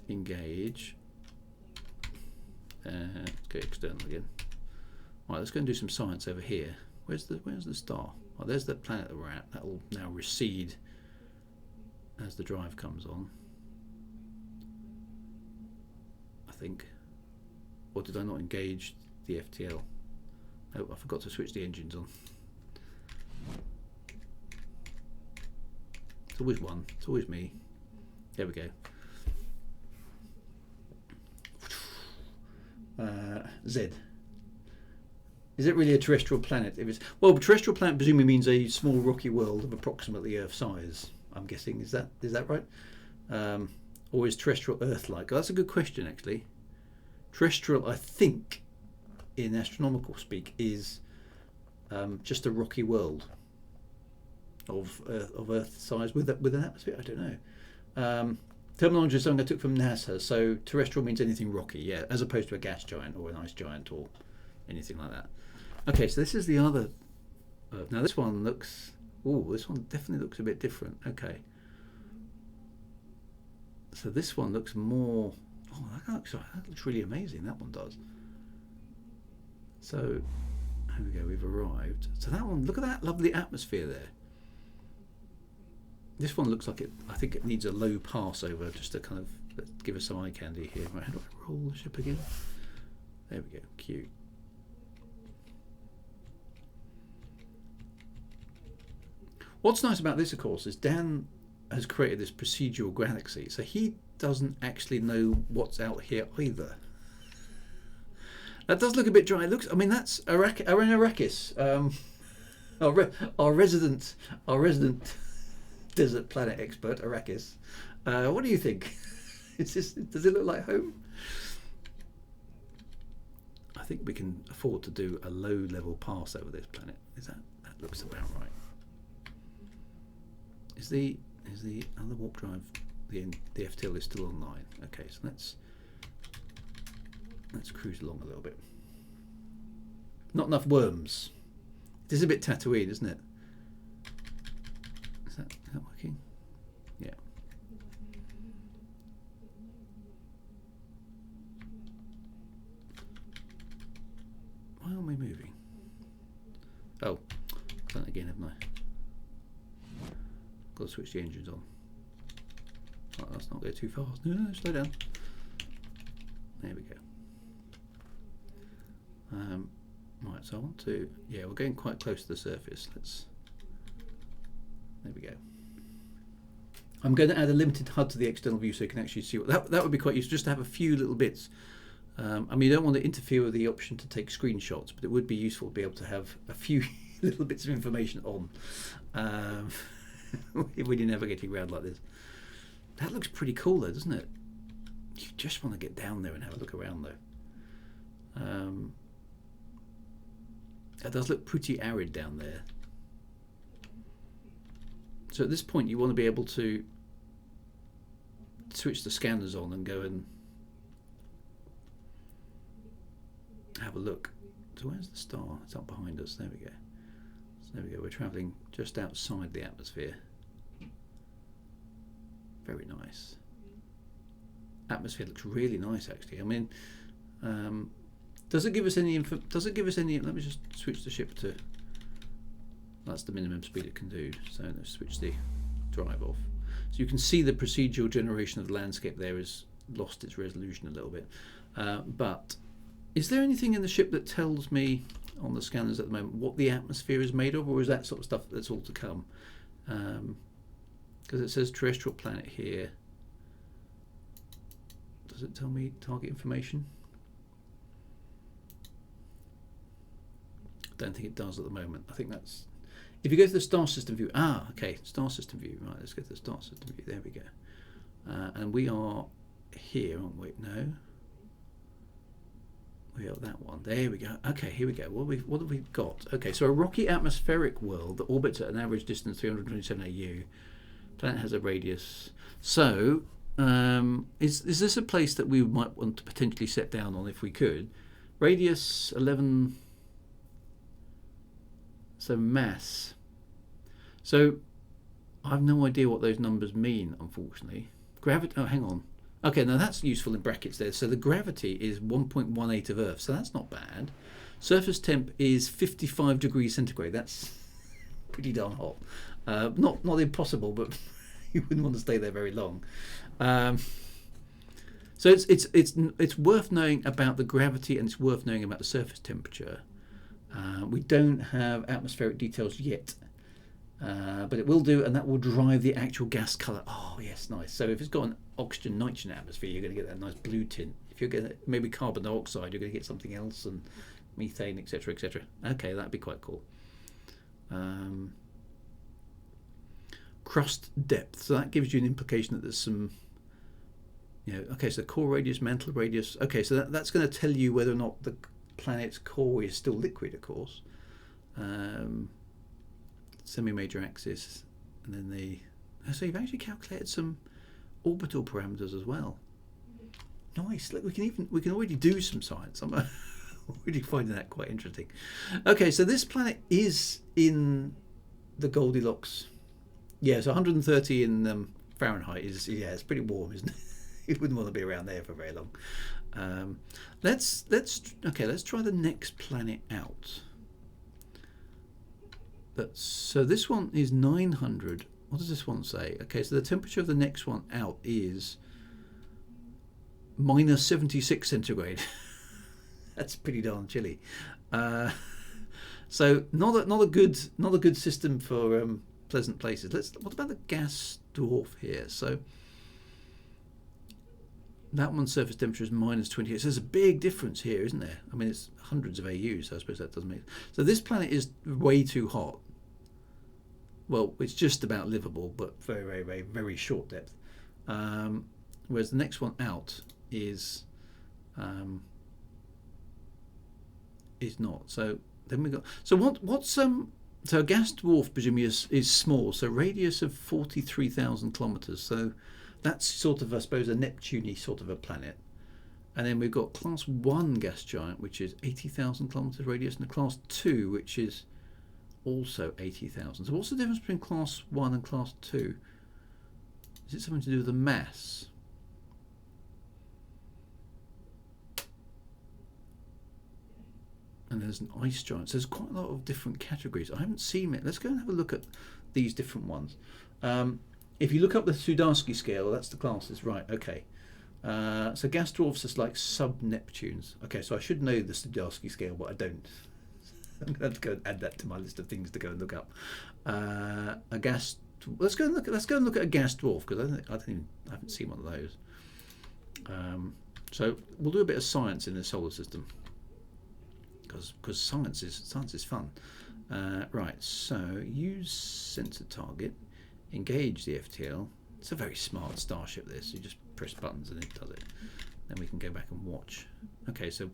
Engage. Let's go external again. Right, let's go and do some science over here. Where's the star? Oh, there's the planet that we're at. That will now recede as the drive comes on, I think. Or did I not engage the FTL? Oh, I forgot to switch the engines on. It's always one. It's always me. There we go. Z. Is it really a terrestrial planet? If it's terrestrial planet presumably means a small rocky world of approximately Earth size. I'm guessing. Is that right? Or is terrestrial Earth-like? Oh, that's a good question, actually. Terrestrial, I think, in astronomical speak, is just a rocky world of Earth size with an atmosphere. I don't know. Terminology is something I took from NASA. So terrestrial means anything rocky, yeah, as opposed to a gas giant or an ice giant or anything like that. Okay, so this is the other Earth. Now this one looks. This one definitely looks a bit different. Okay. So this one looks more. That looks really amazing. That one does. So here we go. We've arrived. So that one. Look at that lovely atmosphere there. This one looks like it. I think it needs a low pass over just to kind of give us some eye candy here. Right, how do I roll the ship again? There we go. Cute. What's nice about this, of course, is Dan has created this procedural galaxy, so he doesn't actually know what's out here either. That does look a bit dry. It looks. I mean, that's Arrakis. Our resident desert planet expert, Arrakis. What do you think? Does it look like home? I think we can afford to do a low-level pass over this planet. That looks about right? Is the other warp drive, the FTL is still online? Okay, so let's cruise along a little bit. Not enough worms. It is a bit Tatooine, isn't it? Is that working? Yeah. Why aren't we moving? Oh, done it again, haven't I? Got to switch the engines on. Right, let's not go too fast. No, slow down. There we go. Right, so I want to. Yeah, we're getting quite close to the surface. There we go. I'm going to add a limited HUD to the external view so you can actually see what that would be quite useful, just to have a few little bits. I mean, you don't want to interfere with the option to take screenshots, but it would be useful to be able to have a few little bits of information on when you're navigating around like this. That looks pretty cool though, doesn't it? You just want to get down there and have a look around though. It does look pretty arid down there. So at this point you want to be able to switch the scanners on and go and have a look. So where's the star? It's up behind us. There we go. So there we go. We're travelling just outside the atmosphere. Very nice. Atmosphere looks really nice actually. I mean, does it give us any info? Does it give us any? Let me just switch the ship to. That's the minimum speed it can do. So let's switch the drive off. So you can see the procedural generation of the landscape there has lost its resolution a little bit. But is there anything in the ship that tells me on the scanners at the moment what the atmosphere is made of, or is that sort of stuff that's all to come? Because it says terrestrial planet here. Does it tell me target information? I don't think it does at the moment. I think that's if you go to the star system view. Okay, star system view. Right, let's go to the star system view. There we go. And we are here, aren't we? No. We are that one. There we go. Okay, here we go. What have we got? Okay, so a rocky atmospheric world that orbits at an average distance 327 AU. Planet has a radius. So, is this a place that we might want to potentially set down on if we could? Radius 11. So mass. So I have no idea what those numbers mean, unfortunately. Gravity. Oh, hang on. Okay, now that's useful in brackets there. So the gravity is 1.18 of Earth, so that's not bad. Surface temp is 55 degrees centigrade. That's pretty darn hot. Not impossible, but you wouldn't want to stay there very long. So it's worth knowing about the gravity, and it's worth knowing about the surface temperature. We don't have atmospheric details yet, but it will do, and that will drive the actual gas colour. Oh yes, nice. So if it's got an oxygen nitrogen atmosphere, you're going to get that nice blue tint. If you're getting maybe carbon dioxide, you're going to get something else, and methane, etc., etc. Okay, that'd be quite cool. Crust depth. So that gives you an implication that there's some. Okay, so core radius, mantle radius. Okay, so that's going to tell you whether or not the planet's core is still liquid, of course. Semi-major axis, and then so you've actually calculated some orbital parameters as well. Nice. Look, we can already do some science. I'm already finding that quite interesting. Okay, so this planet is in the Goldilocks. Yeah, so 130 in Fahrenheit is it's pretty warm, isn't it? You wouldn't want to be around there for very long. Let's try the next planet out. So this one is 900. What does this one say? Okay, so the temperature of the next one out is minus 76 centigrade. That's pretty darn chilly. So not a good system for pleasant places. What about the gas dwarf here? So That one's surface temperature is -28. So there's a big difference here, isn't there? I mean, it's hundreds of AU, so I suppose that doesn't make... So this planet is way too hot. Well, it's just about livable, but very, very, very, very short depth. Whereas the next one out is not. So then we got... So what's so a gas dwarf presumably is small. So radius of 43,000 kilometers. So that's sort of, I suppose, a Neptune-y sort of a planet. And then we've got class 1 gas giant, which is 80,000 kilometers radius, and a class 2, which is also 80,000. So what's the difference between class 1 and class 2? Is it something to do with the mass? And there's an ice giant. So there's quite a lot of different categories. I haven't seen it. Let's go and have a look at these different ones. If you look up the Sudarsky scale, that's the classes, right? Okay. So gas dwarfs is like sub-Neptunes. Okay, so I should know the Sudarsky scale, but I don't. I'm going to have to go and add that to my list of things to go and look up. A gas. Let's go and look at a gas dwarf, because I haven't seen one of those. So we'll do a bit of science in the solar system, because science is fun. Right. So use sensor target. Engage the FTL. It's a very smart Starship, this. You just press buttons and it does it. Then we can go back and watch. Okay, so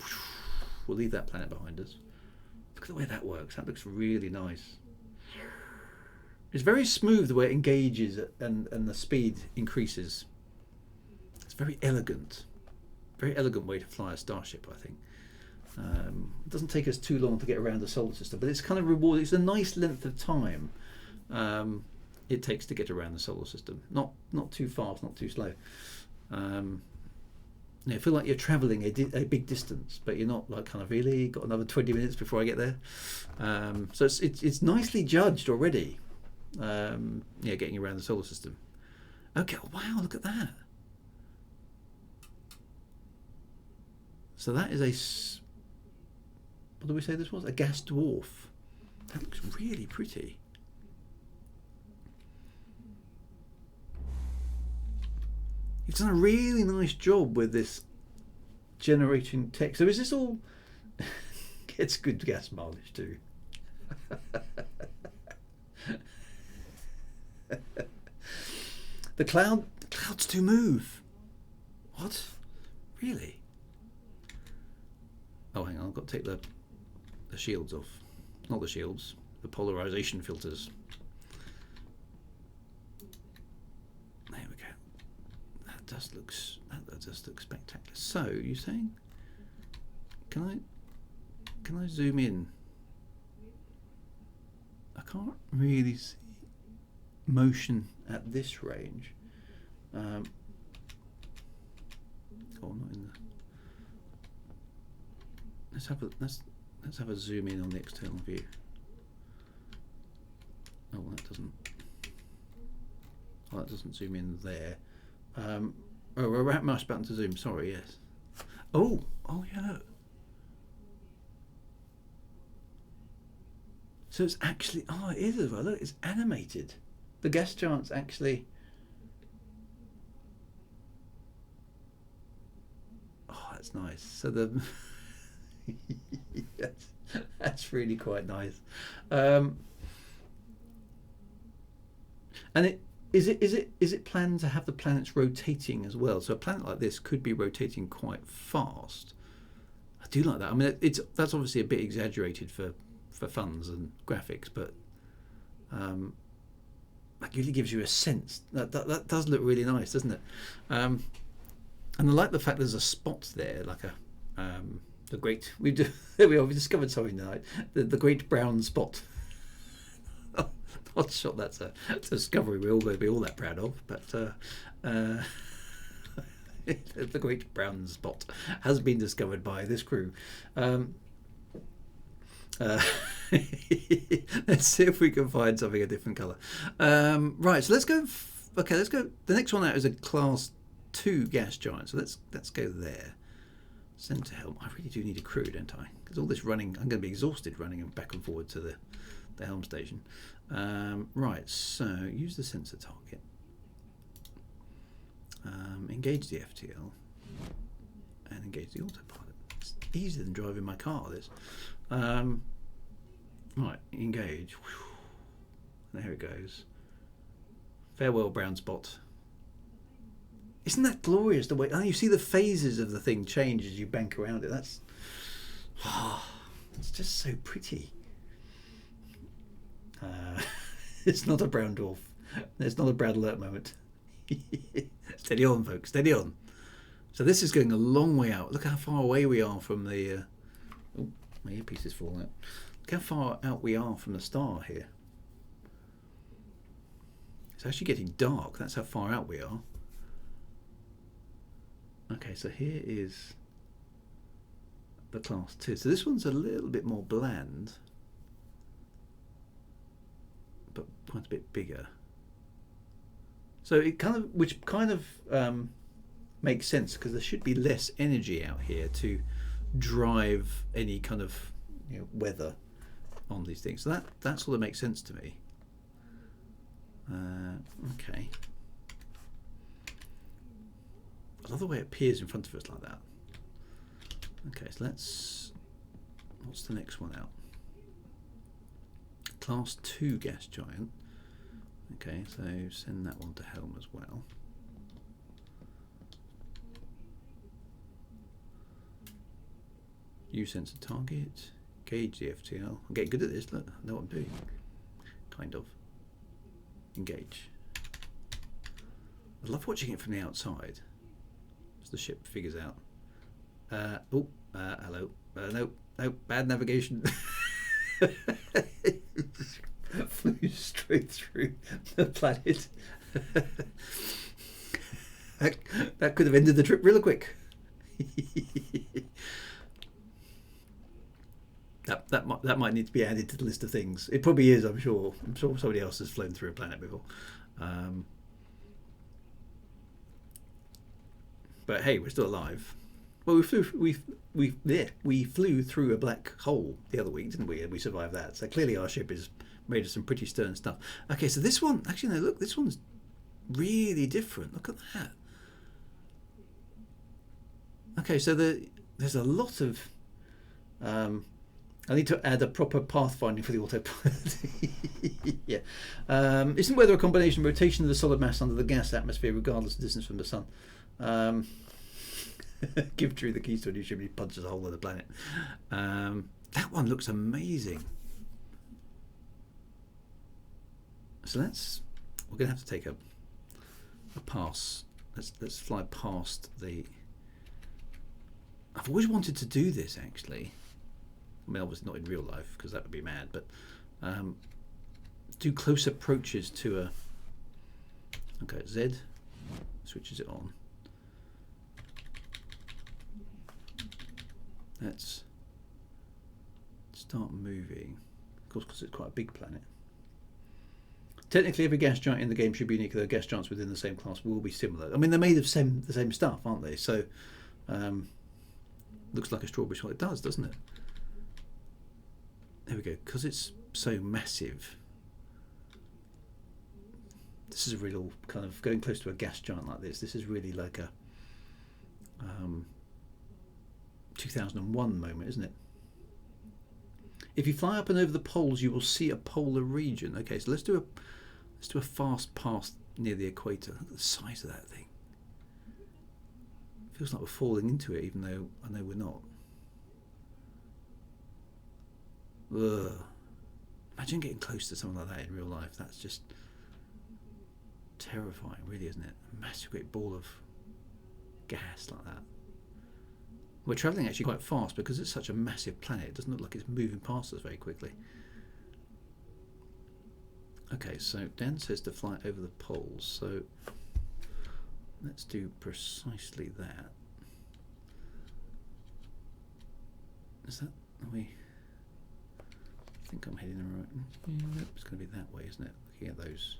we'll leave that planet behind us. Look at the way that works. That looks really nice. It's very smooth the way it engages and the speed increases. It's very elegant. Very elegant way to fly a Starship, I think. It doesn't take us too long to get around the solar system, but it's kind of rewarding. It's a nice length of time. It takes to get around the solar system. Not too fast, not too slow. You feel like you're travelling a big distance, but you're not like kind of really got another 20 minutes before I get there. So it's nicely judged already. Getting around the solar system. Okay, wow, look at that. So that is what did we say this was? A gas dwarf. That looks really pretty. You've done a really nice job with this generating text. So is this all... Gets good gas mileage too. The clouds do move. What? Really? Oh, hang on, I've got to take the shields off. Not the shields, the polarization filters. There we go. That does look spectacular. So, you're saying, can I zoom in? I can't really see motion at this range. Not in the. Let's have a zoom in on the external view. Oh, well, that doesn't. Oh, that doesn't zoom in there. Right mouse button to zoom. Sorry, yes. Oh yeah. So it's actually. Oh, it is as well. Look, it's animated. The gas giant's actually. Oh, that's nice. So the. Yes, that's really quite nice. And is it planned to have the planets rotating as well? So a planet like this could be rotating quite fast. I do like that. I mean, that's obviously a bit exaggerated for funds and graphics, but that really gives you a sense. That does look really nice, doesn't it? And I like the fact there's a spot there, like a the great. We discovered something tonight. The great brown spot. Not sure that's a discovery we're all going to be all that proud of, but the great brown spot has been discovered by this crew. Let's see if we can find something a different colour. Right, so let's go. Okay, let's go. The next one out is a class 2 gas giant. So let's go there. Send to helm. I really do need a crew, don't I? Because all this running, I'm going to be exhausted running back and forward to the helm station. Right, so use the sensor target. Engage the FTL. and engage the autopilot. It's easier than driving my car, this. Right, engage. There it goes. Farewell, brown spot. Isn't that glorious, the way you see the phases of the thing change as you bank around it? That's it's just so pretty. It's not a brown dwarf. It's not a Brad alert moment. Steady on, folks, steady on. So this is going a long way out. Look how far away we are from the oh, my earpiece is falling out. Look how far out we are from the star here. It's actually getting dark. That's how far out we are. Okay, so here is the Class 2. So this one's a little bit more bland, but quite a bit bigger. So it which kind of makes sense, because there should be less energy out here to drive any kind of weather on these things. So that sort of makes sense to me. Okay. I love the way it appears in front of us like that. Okay, so what's the next one out? Class 2 gas giant. Okay, so send that one to helm as well. Use sensor target. Gauge the FTL. I'm getting good at this, look, I know what I'm doing. Kind of. Engage. I love watching it from the outside as the ship figures out. Hello. No, bad navigation. Flew straight through the planet. that could have ended the trip real quick. That might need to be added to the list of things. It probably is, I'm sure. I'm sure somebody else has flown through a planet before. But hey, we're still alive. Well, we flew through a black hole the other week, didn't we? And we survived that. So clearly our ship is made of some pretty stern stuff. Okay, so this one, actually no, look, this one's really different. Look at that. Okay, so there's a lot of I need to add a proper pathfinding for the autopilot. Yeah. Isn't weather a combination of rotation of the solid mass under the gas atmosphere regardless of distance from the sun? Give Drew the keys to a new ship, he punches a hole in the planet. That one looks amazing. So we're going to have to take a pass. Let's fly past the... I've always wanted to do this, actually. I mean, obviously not in real life, because that would be mad, but do close approaches to a... Okay, Z switches it on. Let's start moving, of course, because it's quite a big planet. Technically, every gas giant in the game should be unique, though gas giants within the same class will be similar. I mean, they're made of the same stuff, aren't they? So, looks like a strawberry shot. It does, doesn't it? There we go. Because it's so massive. This is a real kind of going close to a gas giant like this. This is really like a 2001 moment, isn't it? If you fly up and over the poles, you will see a polar region. Okay, so let's do a fast pass near the equator. Look at the size of that thing. Feels like we're falling into it, even though I know we're not. Ugh. Imagine getting close to something like that in real life. That's just terrifying, really, isn't it? A massive great ball of gas like that. We're travelling actually quite fast because it's such a massive planet. It doesn't look like it's moving past us very quickly. Okay, so Dan says to fly over the poles, so let's do precisely that. Is that, are we... I think I'm heading the right... Nope, it's going to be that way, isn't it? Looking at those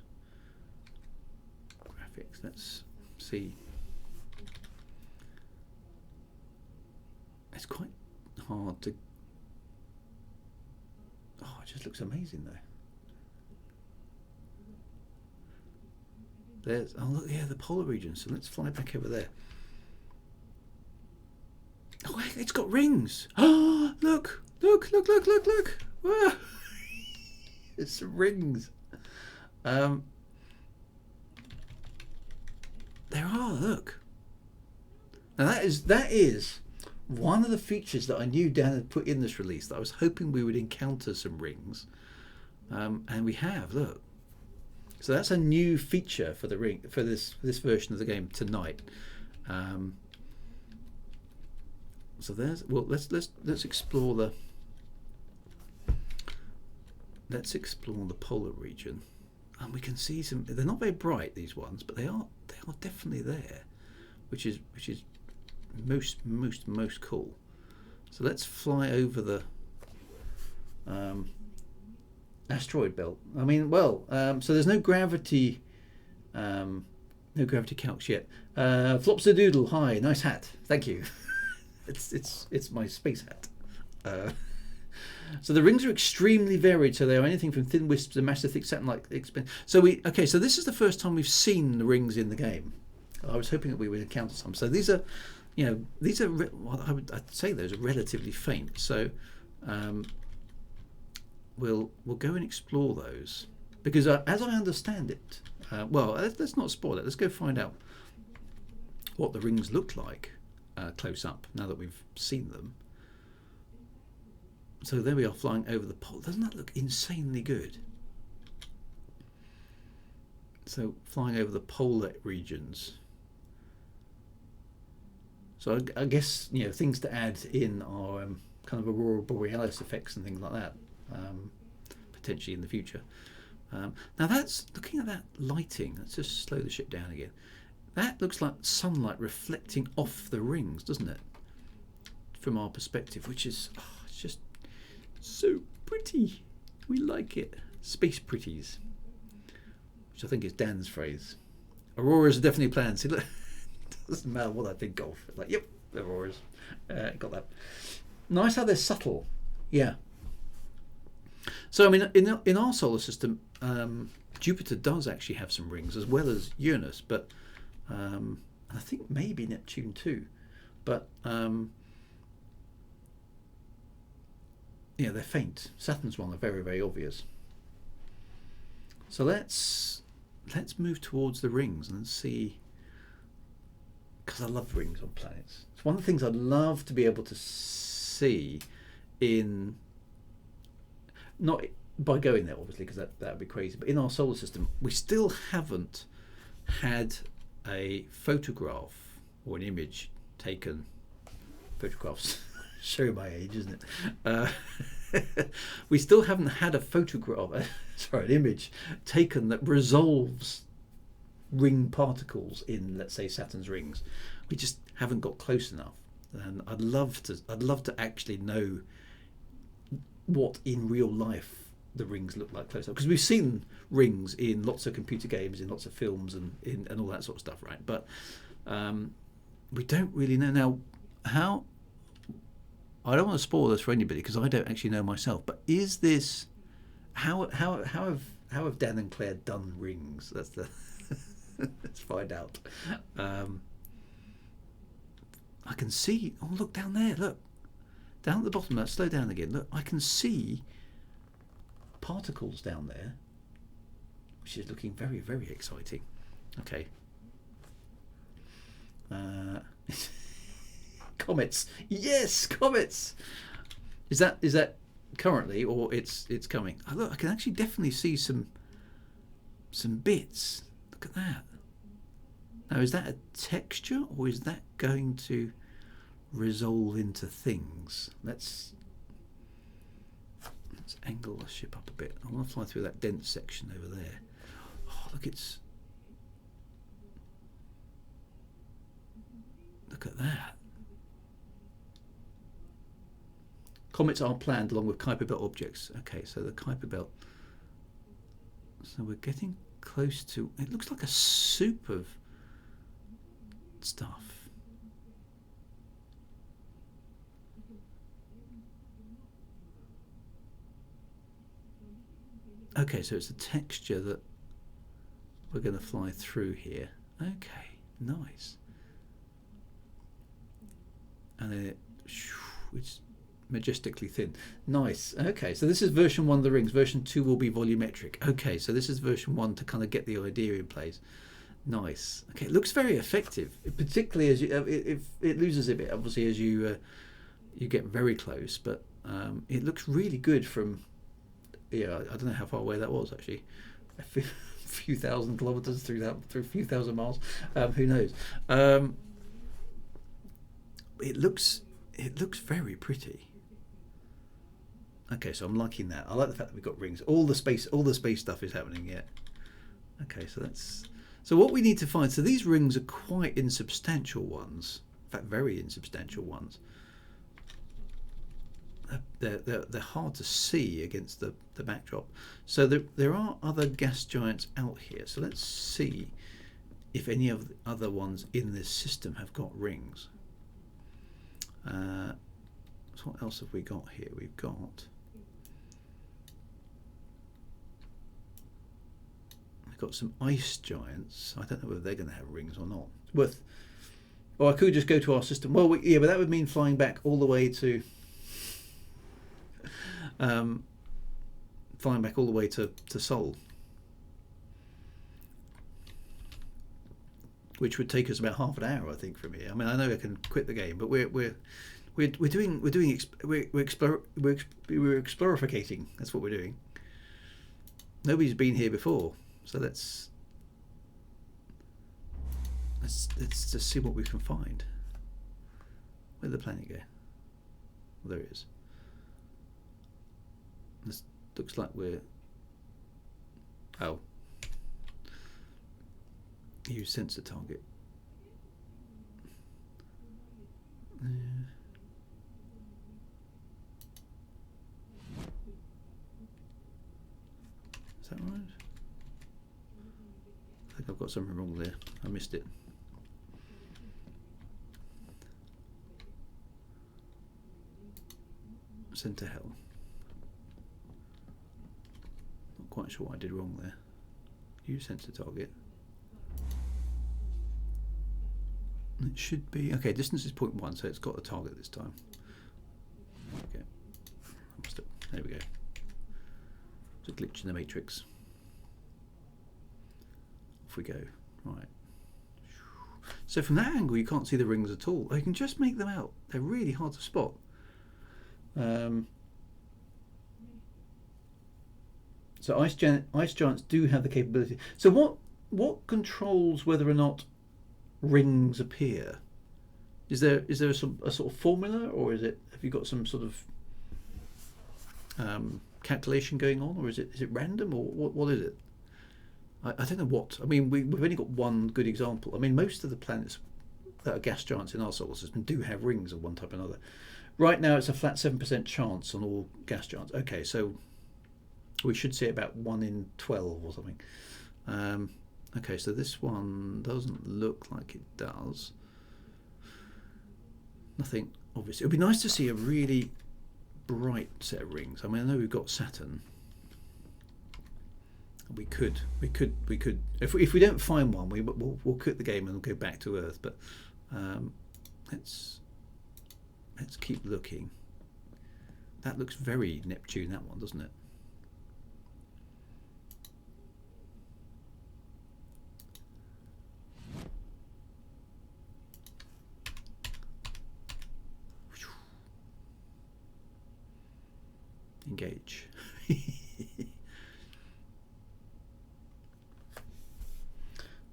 graphics, let's see. It's quite hard to... Oh, it just looks amazing though. There's, oh look, yeah, the polar region. So let's fly back over there. Oh, it's got rings. Oh, look. Look. Wow. It's some rings. There are, look. Now that is one of the features that I knew Dan had put in this release, that I was hoping we would encounter some rings. And we have, look. So that's a new feature for the ring, for this version of the game tonight. So there's, well, let's explore the polar region, and we can see some. They're not very bright, these ones, but they are definitely there, which is most cool. So let's fly over the asteroid belt. I mean, well, so there's no gravity calcs yet. Flopsadoodle, hi, nice hat, thank you. It's my space hat. So the rings are extremely varied. So they are anything from thin wisps to massive thick satin-like. So so this is the first time we've seen the rings in the game. I was hoping that we would encounter some. So these are, well, I'd say those are relatively faint. So we'll go and explore those, because as I understand it, well, let's not spoil it. Let's go find out what the rings look like close up now that we've seen them. So there we are, flying over the pole. Doesn't that look insanely good? So flying over the polar regions. So I guess, things to add in are kind of aurora borealis effects and things like that, potentially in the future. Now that's, looking at that lighting, let's just slow the ship down again. That looks like sunlight reflecting off the rings, doesn't it? From our perspective, which is, it's just so pretty. We like it. Space pretties, which I think is Dan's phrase. Auroras are definitely planned. See, look, it doesn't matter what I think of. Like, yep, auroras. Got that. Nice how they're subtle. Yeah. So I mean, in our solar system, Jupiter does actually have some rings, as well as Uranus, but I think maybe Neptune too. But they're faint. Saturn's one are very, very obvious. So let's move towards the rings and see, because I love rings on planets. It's one of the things I'd love to be able to see in, not by going there obviously, because that would be crazy, but in our solar system we still haven't had a photograph or an image taken. Photographs show my age, isn't it? We still haven't had a photograph, an image taken that resolves ring particles in, let's say, Saturn's rings. We just haven't got close enough, and I'd love to actually know what in real life the rings look like close up, because we've seen rings in lots of computer games, in lots of films, and all that sort of stuff, right? But we don't really know now how. I don't want to spoil this for anybody, because I don't actually know myself. But is this how have Dan and Claire done rings? That's the let's find out. I can see. Oh, look down there. Look down at the bottom. Let's slow down again. Look, I can see particles down there, which is looking very, very exciting. Okay. Comets. Yes, comets. Is that currently, or it's coming? Oh, look, I can actually definitely see some bits. Look at that. Now, is that a texture, or is that going to resolve into things? Let's angle the ship up a bit. I want to fly through that dense section over there. Oh, look, look at that. Comets are planned along with Kuiper Belt objects. Okay, so the Kuiper Belt. So we're getting close to, it looks like a soup of stuff. Okay, so it's a texture that we're going to fly through here. Okay, nice. And then it It's majestically thin. Nice. Okay, so this is version 1 of the rings. Version 2 will be volumetric. Okay, so this is version 1 to kind of get the idea in place. Nice. Okay, it looks very effective, particularly as you, it loses a bit obviously as you you get very close, but it looks really good from, yeah, I don't know how far away that was actually, a few thousand kilometers through a few thousand miles, who knows. It looks very pretty. Okay, so I'm liking that. I like the fact that we've got rings. All the space stuff is happening yet. Okay, so what we need to find, so these rings are quite insubstantial ones, in fact very insubstantial ones. They're hard to see against the backdrop. So there are other gas giants out here. So let's see if any of the other ones in this system have got rings. So what else have we got here? We've got some ice giants. I don't know whether they're going to have rings or not. It's worth. Or I could just go to our system. Well, yeah, but that would mean flying back all the way to. Flying back all the way to Seoul, which would take us about half an hour, I think, from here. I mean, I know I can quit the game, but we're explorificating. That's what we're doing. Nobody's been here before, so let's just see what we can find. Where'd the planet go? Well, there it is. This looks like we're. Oh. Use sensor target. Is that right? I think I've got something wrong there. I missed it. Center hell. Not quite sure what I did wrong there. Use sensor target. It should be okay. Distance is 0.1, so it's got a target this time. Okay. There we go. It's a glitch in the matrix. Off we go. Right. So from that angle, you can't see the rings at all. You can just make them out. They're really hard to spot. So ice giants do have the capability. So what controls whether or not rings appear? Is there a sort of formula, or have you got some sort of calculation going on, or is it random, or what is it? I don't know what. I mean, we've only got one good example. I mean, most of the planets that are gas giants in our solar system do have rings of one type or another. Right now, it's a flat 7% chance on all gas giants. Okay, so we should see about 1 in 12 or something. Okay, so this one doesn't look like it does. Nothing obvious. It would be nice to see a really bright set of rings. I mean, I know we've got Saturn. We could. If we don't find one, we'll quit the game and we'll go back to Earth. But let's keep looking. That looks very Neptune, that one, doesn't it? Engage.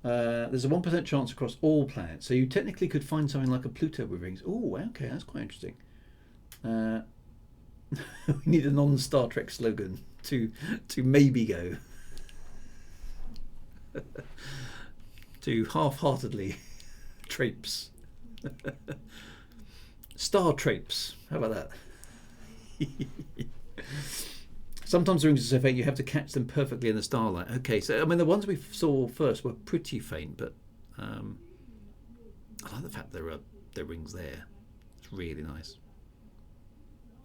There's a 1% chance across all planets, so you technically could find something like a Pluto with rings. Oh, okay, that's quite interesting. We need a non-Star Trek slogan to maybe go to half-heartedly traipse. Star traipse. How about that? Sometimes the rings are so faint you have to catch them perfectly in the starlight. Okay, so I mean the ones we saw first were pretty faint, but I like the fact there are rings there. It's really nice.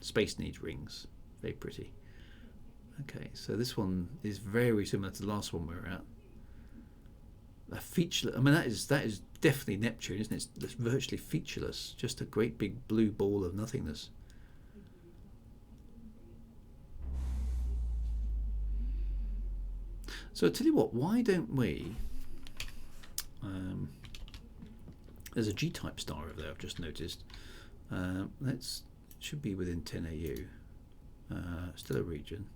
Space needs rings. Very pretty. Okay, so this one is very similar to the last one we were at. A feature. I mean that is definitely Neptune, isn't it? It's virtually featureless, just a great big blue ball of nothingness. So I tell you what, why don't we? There's a G-type star over there. I've just noticed. Should be within 10 AU. Still a region.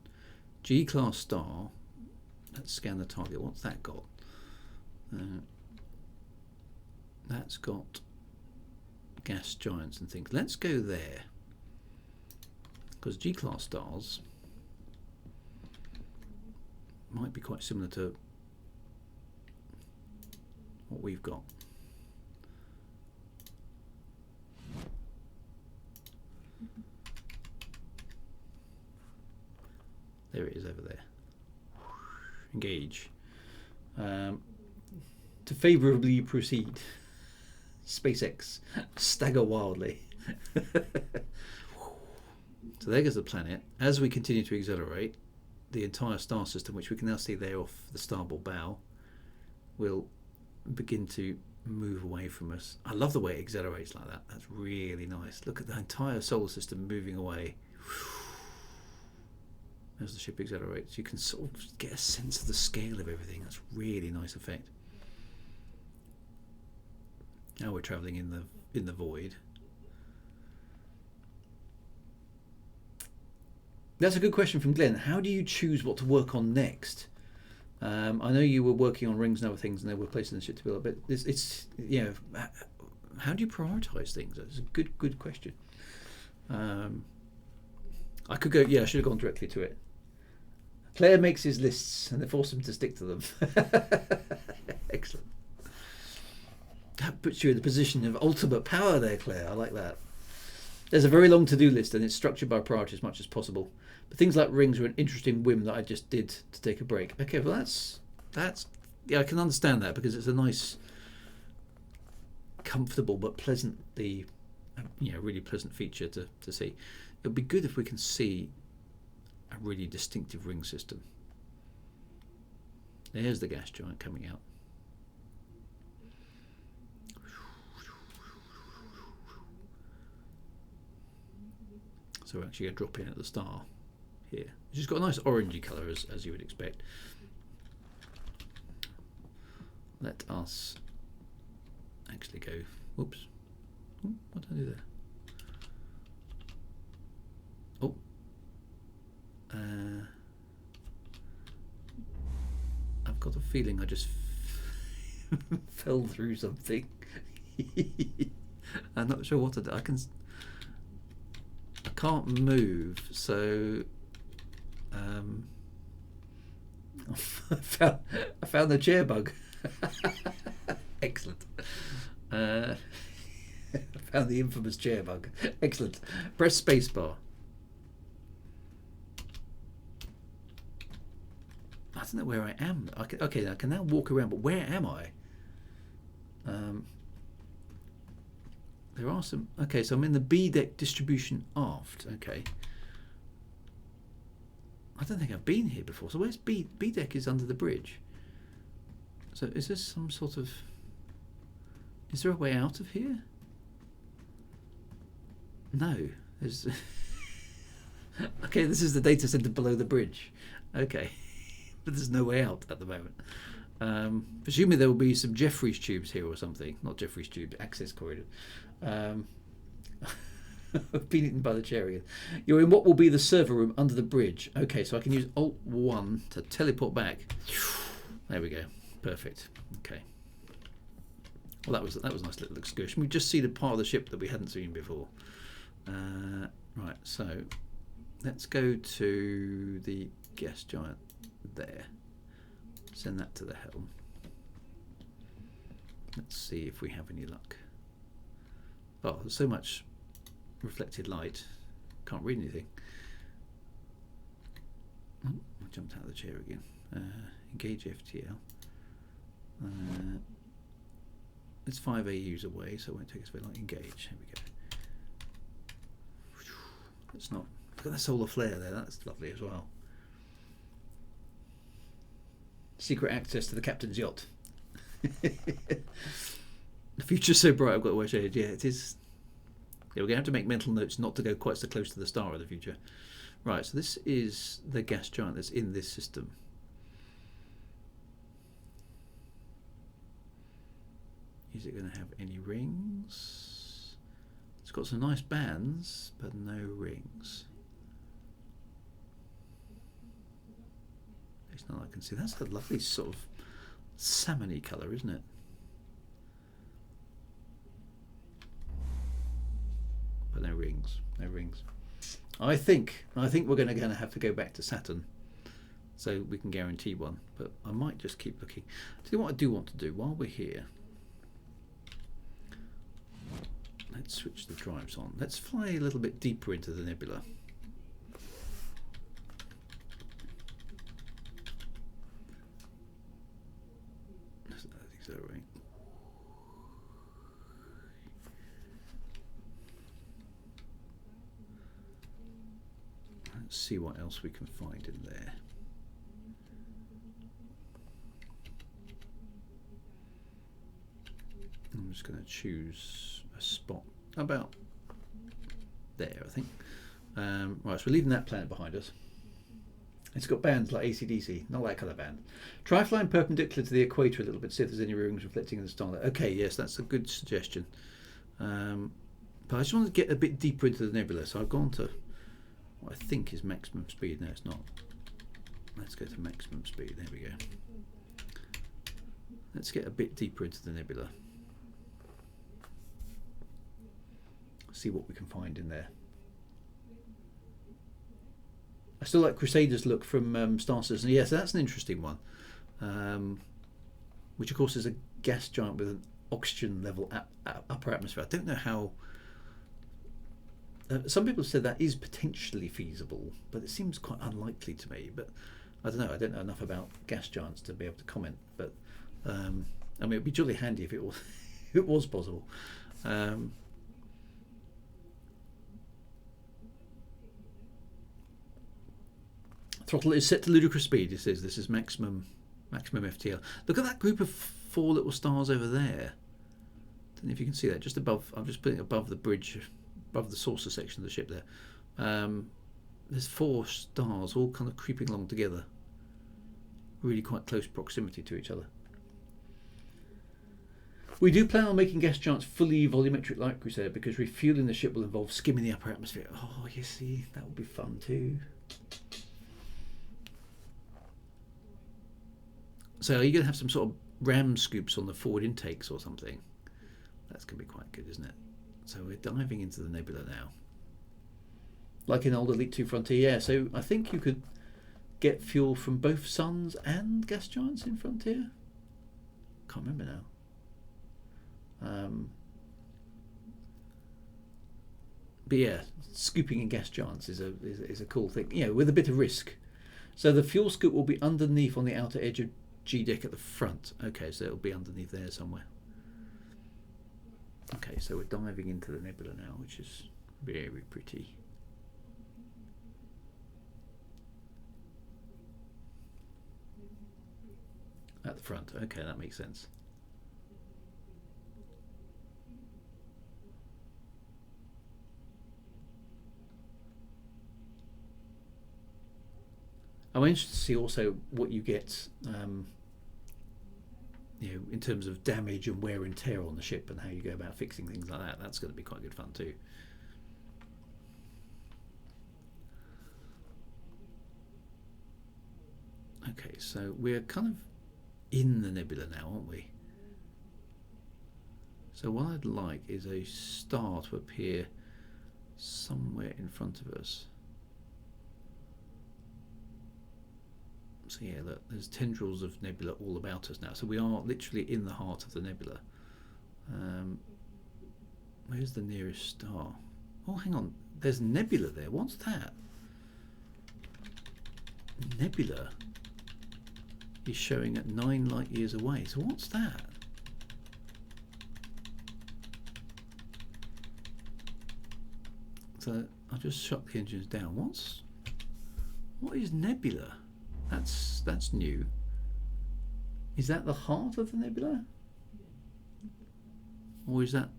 G-class star. Let's scan the target. What's that got? That's got gas giants and things. Let's go there, because G-class stars might be quite similar to what we've got. There it is over there. Engage. To favourably proceed. SpaceX. Stagger wildly. So there goes the planet. As we continue to accelerate, the entire star system, which we can now see there off the starboard bow, will begin to move away from us. I love the way it accelerates like that. That's really nice. Look at the entire solar system moving away as the ship accelerates. You can sort of get a sense of the scale of everything. That's really nice effect. Now we're travelling in the void. That's a good question from Glenn. How do you choose what to work on next? I know you were working on rings and other things, and they were placing the ship to build, but it's you know, how do you prioritise things? That's a good question. I could go. Yeah, I should have gone directly to it. Claire makes his lists, and they force him to stick to them. Excellent. That puts you in the position of ultimate power there, Claire. I like that. There's a very long to-do list, and it's structured by priority as much as possible. But things like rings are an interesting whim that I just did to take a break. Okay, well that's yeah, I can understand that, because it's a nice, comfortable but pleasantly, really pleasant feature to see. It would be good if we can see a really distinctive ring system. There's the gas giant coming out. So we're actually going to drop in at the star here, which has got a nice orangey colour, as you would expect. Let us actually go. Oops. Oh, what did I do there? Oh. I've got a feeling I just fell through something. I'm not sure what to do. I can't move, so I found the chair bug. Excellent. I found the infamous chair bug. Excellent. Press spacebar. I don't know where I am. Okay, I can now walk around, but where am I? There are some. Okay, so I'm in the B deck distribution aft. Okay. I don't think I've been here before. So where's B? B deck is under the bridge. So is this some sort of? Is there a way out of here? No. There's. Okay, this is the data center below the bridge. Okay, but there's no way out at the moment. Presumably there will be some Jeffries tubes here or something. Not Jeffries tubes, access corridor. I've been eaten by the chair again. You're in what will be the server room under the bridge. Okay, so I can use Alt 1 to teleport back. There we go. Perfect. Okay. Well, that was a nice little excursion. We just see the part of the ship that we hadn't seen before. Right, so let's go to the gas giant there. Send that to the helm. Let's see if we have any luck. Oh, there's so much reflected light. Can't read anything. Oh, I jumped out of the chair again. Engage FTL. It's 5 AUs away, so it won't take us very long. Engage. Here we go. It's not. Look at that solar flare there. That's lovely as well. Secret access to the captain's yacht. Future's so bright, I've got to watch it. Yeah, it is. Yeah, we're going to have to make mental notes not to go quite so close to the star of the future. Right, so this is the gas giant that's in this system. Is it going to have any rings? It's got some nice bands, but no rings. It's not I can see. That's a lovely sort of salmon-y colour, isn't it? But no rings. No rings. I think we're going to have to go back to Saturn, so we can guarantee one. But I might just keep looking. Do you know what I do want to do while we're here? Let's switch the drives on. Let's fly a little bit deeper into the nebula. Accelerate. Let's see what else we can find in there. I'm just going to choose a spot about there, I think. Right, so we're leaving that planet behind us. It's got bands like AC/DC, not that kind of band. Try flying perpendicular to the equator a little bit, see if there's any rings reflecting in the starlight. Okay, yes, that's a good suggestion. But I just want to get a bit deeper into the nebula, so I've gone to what I think is maximum speed. No, it's not. Let's go to maximum speed. There we go. Let's get a bit deeper into the nebula. See what we can find in there. I still like Crusader's look from Star Citizen. Yes, that's an interesting one. Which of course is a gas giant with an oxygen level upper atmosphere. I don't know how. Some people have said that is potentially feasible, but it seems quite unlikely to me. But I don't know. I don't know enough about gas giants to be able to comment. But I mean, it'd be jolly handy if it was, if it was possible. Throttle is set to ludicrous speed. It says this is maximum FTL. Look at that group of 4 little stars over there. Don't know if you can see that just above. I'm just putting it above the bridge, above the saucer section of the ship there. There's 4 stars all kind of creeping along together, really quite close proximity to each other. We do plan on making gas giants fully volumetric like Crusader because refueling the ship will involve skimming the upper atmosphere. Oh, you see, that would be fun too. So are you going to have some sort of ram scoops on the forward intakes or something? That's going to be quite good, isn't it? So we're diving into the nebula now. Like in old Elite 2 Frontier, yeah. So I think you could get fuel from both suns and gas giants in Frontier. Can't remember now. But yeah, scooping in gas giants is a cool thing. You know, with a bit of risk. So the fuel scoop will be underneath on the outer edge of G-deck at the front. Okay, so it'll be underneath there somewhere. Okay, so we're diving into the nebula now, which is very pretty. At the front. Okay, that makes sense. I'm interested to see also what you get, you know, in terms of damage and wear and tear on the ship and how you go about fixing things like that. That's going to be quite good fun too. Okay, so we're kind of in the nebula now, aren't we? So what I'd like is a star to appear somewhere in front of us. So yeah, look, there's tendrils of nebula all about us now. So we are literally in the heart of the nebula. Where's the nearest star? Oh, hang on. There's nebula there. What's that? Nebula is showing at 9 light years away. So what's that? So I'll just shut the engines down. What is nebula? That's new. Is that the heart of the nebula? Or is that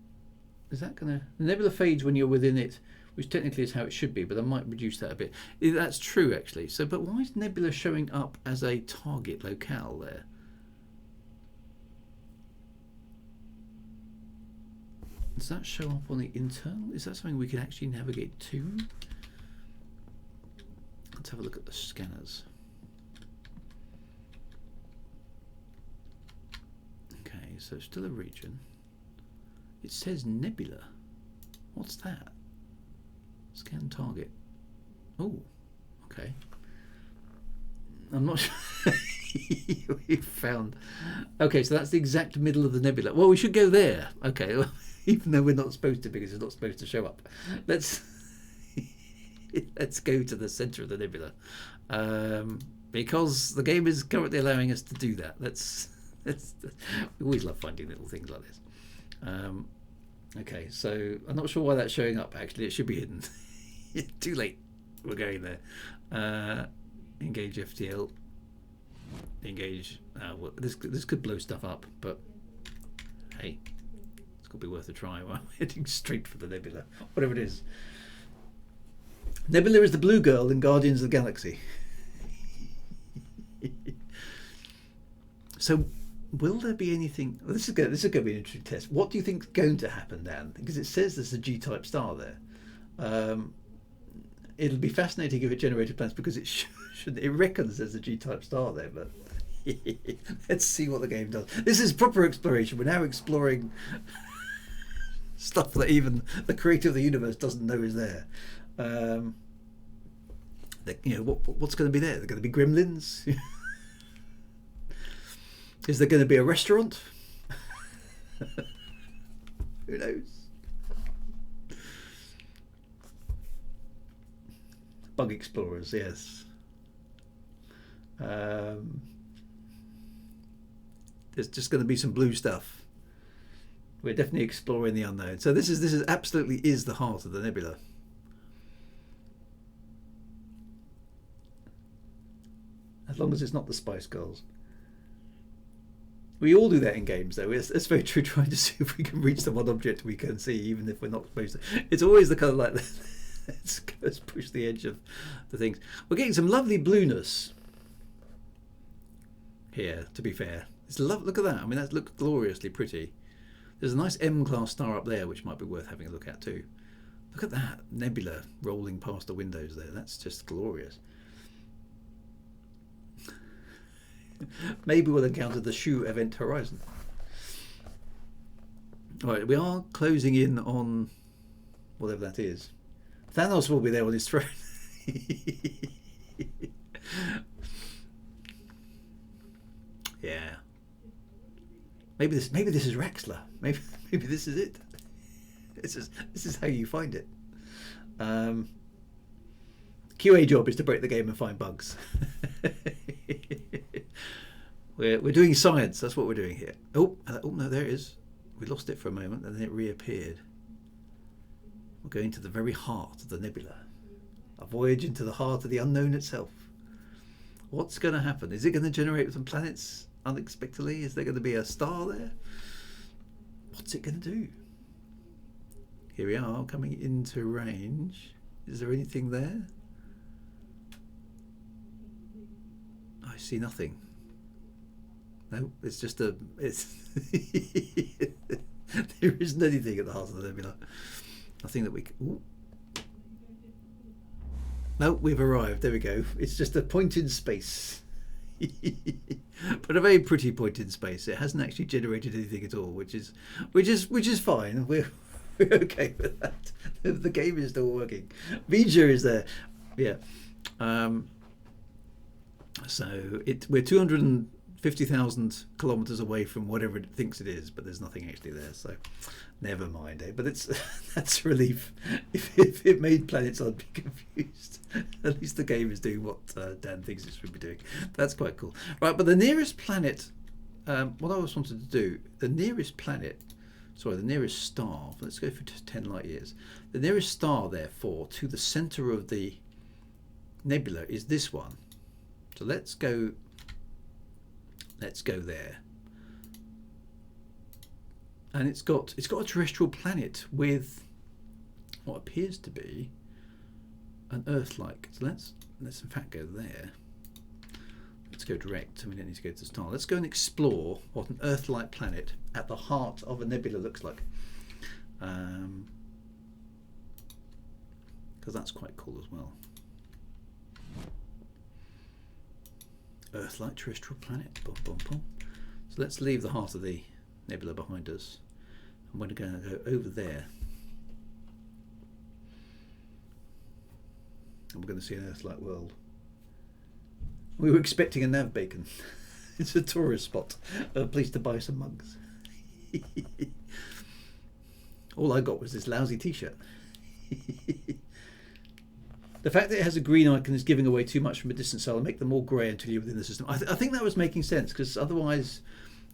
going to... The nebula fades when you're within it, which technically is how it should be, but I might reduce that a bit. That's true, actually. So, but why is nebula showing up as a target locale there? Does that show up on the internal? Is that something we can actually navigate to? Let's have a look at the scanners. Okay, so still a region. It says nebula. What's that? Scan target. Oh, okay. I'm not sure. We found. Okay, so that's the exact middle of the nebula. Well, we should go there. Okay, well, even though we're not supposed to, because it's not supposed to show up. Let's go to the center of the nebula, because the game is currently allowing us to do that. We always love finding little things like this. Okay, so I'm not sure why that's showing up. Actually, it should be hidden. Too late. We're going there. Engage FTL. Engage. Well, this could blow stuff up, but hey, it's got to be worth a try. We're heading straight for the nebula, whatever it is. Nebula is the blue girl in Guardians of the Galaxy. So, will there be anything? Well, this is going to be an interesting test. What do you think is going to happen, Dan? Because it says there's a G-type star there. It'll be fascinating if it generated planets, because it should. It reckons there's a G-type star there, but let's see what the game does. This is proper exploration. We're now exploring stuff that even the creator of the universe doesn't know is there. What's going to be there? They're going to be gremlins. Is there going to be a restaurant? Who knows? Bug explorers, yes. There's just going to be some blue stuff. We're definitely exploring the unknown. So this is absolutely is the heart of the nebula. As long as it's not the Spice Girls. We all do that in games, though. It's very true, trying to see if we can reach the one object we can see, even if we're not supposed to. It's always the kind of like, let's push the edge of the things. We're getting some lovely blueness here, to be fair. Look at that. I mean, that looks gloriously pretty. There's a nice M-class star up there, which might be worth having a look at too. Look at that nebula rolling past the windows there. That's just glorious. Maybe we'll encounter the Shoe event horizon. Alright, we are closing in on whatever that is. Thanos will be there on his throne. Yeah. Maybe this is Rexler. Maybe this is it. This is how you find it. QA job is to break the game and find bugs. We're doing science. That's what we're doing here. Oh no, there it is. We lost it for a moment and then it reappeared. We're going to the very heart of the nebula. A voyage into the heart of the unknown itself. What's going to happen? Is it going to generate some planets unexpectedly? Is there going to be a star there? What's it going to do? Here we are, coming into range. Is there anything there? I see nothing. No, it's just there isn't anything at the heart of the nebula. Nothing that we can... Ooh. No, we've arrived. There we go. It's just a point in space. But a very pretty point in space. It hasn't actually generated anything at all, which is fine. We're okay with that. The game is still working. Vija is there. Yeah. So we're 250,000 kilometers away from whatever it thinks it is, but there's nothing actually there. So never mind. But that's a relief. If it made planets, I'd be confused. At least the game is doing what Dan thinks it should be doing. That's quite cool. Right, but the nearest planet, what I always wanted to do, the nearest star, let's go for 10 light years. The nearest star, therefore, to the center of the nebula is this one. So let's go there. and it's got a terrestrial planet with what appears to be an Earth-like. So let's in fact go there. Let's go direct, and we don't need to go to the star. Let's go and explore what an Earth-like planet at the heart of a nebula looks like. Because that's quite cool as well. Earth-like terrestrial planet. Boom, boom, boom. So let's leave the heart of the nebula behind us. And we're going to go over there. And we're going to see an Earth-like world. We were expecting a nav beacon. It's a tourist spot. A place to buy some mugs. All I got was this lousy t-shirt. The fact that it has a green icon is giving away too much from a distance, so I'll make them all grey until you're within the system. I think that was making sense, because otherwise,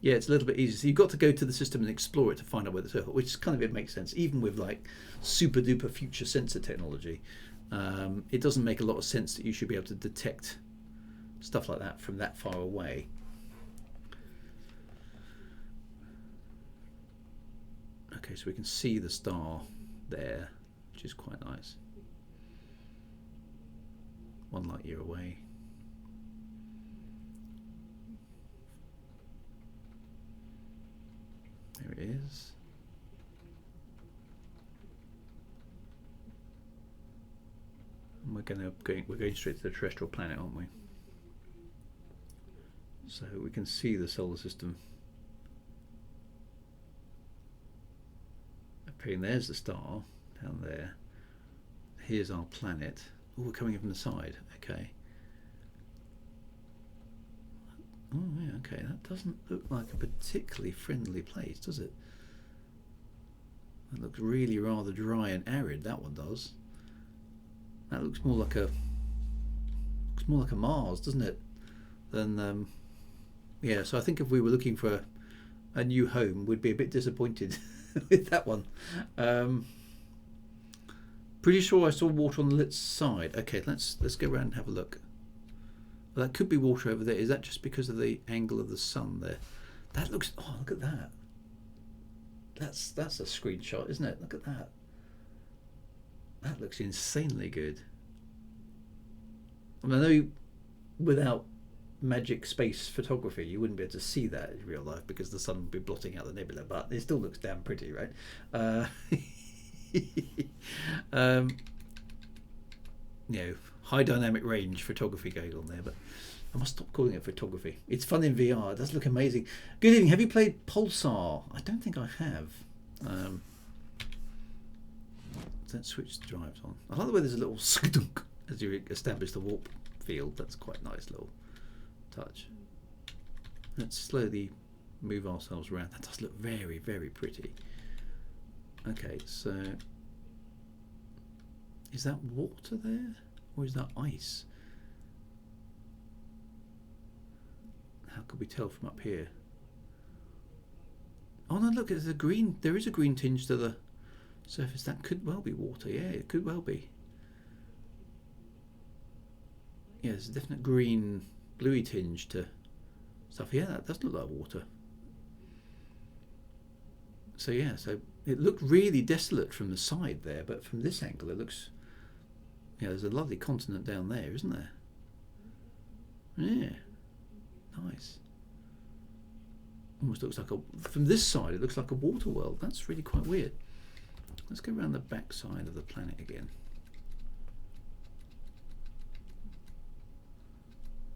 yeah, it's a little bit easier. So you've got to go to the system and explore it to find out where the Earth, which kind of it makes sense, even with like super duper future sensor technology. It doesn't make a lot of sense that you should be able to detect stuff like that from that far away. Okay, so we can see the star there, which is quite nice. 1 light year away. There it is. And we're going straight to the terrestrial planet, aren't we? So we can see the solar system appearing. There's the star down there. Here's our planet. Oh, we're coming in from the side. Okay. Oh, yeah, okay. That doesn't look like a particularly friendly place, does it? That looks really rather dry and arid. That one does. That looks more like a Mars, doesn't it? Than yeah. So I think if we were looking for a new home, we'd be a bit disappointed with that one. Pretty sure I saw water on the lit side. Okay, let's go around and have a look. Well, that could be water over there. Is that just because of the angle of the sun there? That looks. Oh, look at that. That's a screenshot, isn't it? Look at that. That looks insanely good. I mean, I know without magic space photography, you wouldn't be able to see that in real life because the sun would be blotting out the nebula, but it still looks damn pretty, right? You know, high dynamic range photography going on there, but I must stop calling it photography. It's fun in VR. It does look amazing. Good evening. Have you played Pulsar? I don't think I have. Let's switch the drives on. I like the way there's a little skdunk as you establish the warp field. That's quite a nice little touch. Let's slowly move ourselves around. That does look very, very pretty. Okay, so is that water there, or is that ice? How could we tell from up here? Oh no, look, there's a green. There is a green tinge to the surface. That could well be water. Yeah, it could well be. Yeah, there's a definite green, bluey tinge to stuff. Yeah, that does look like water. So yeah, so it looked really desolate from the side there, but from this angle it looks. Yeah, there's a lovely continent down there, isn't there? Yeah, nice. Almost looks like from this side it looks like a water world. That's really quite weird. Let's go around the back side of the planet again.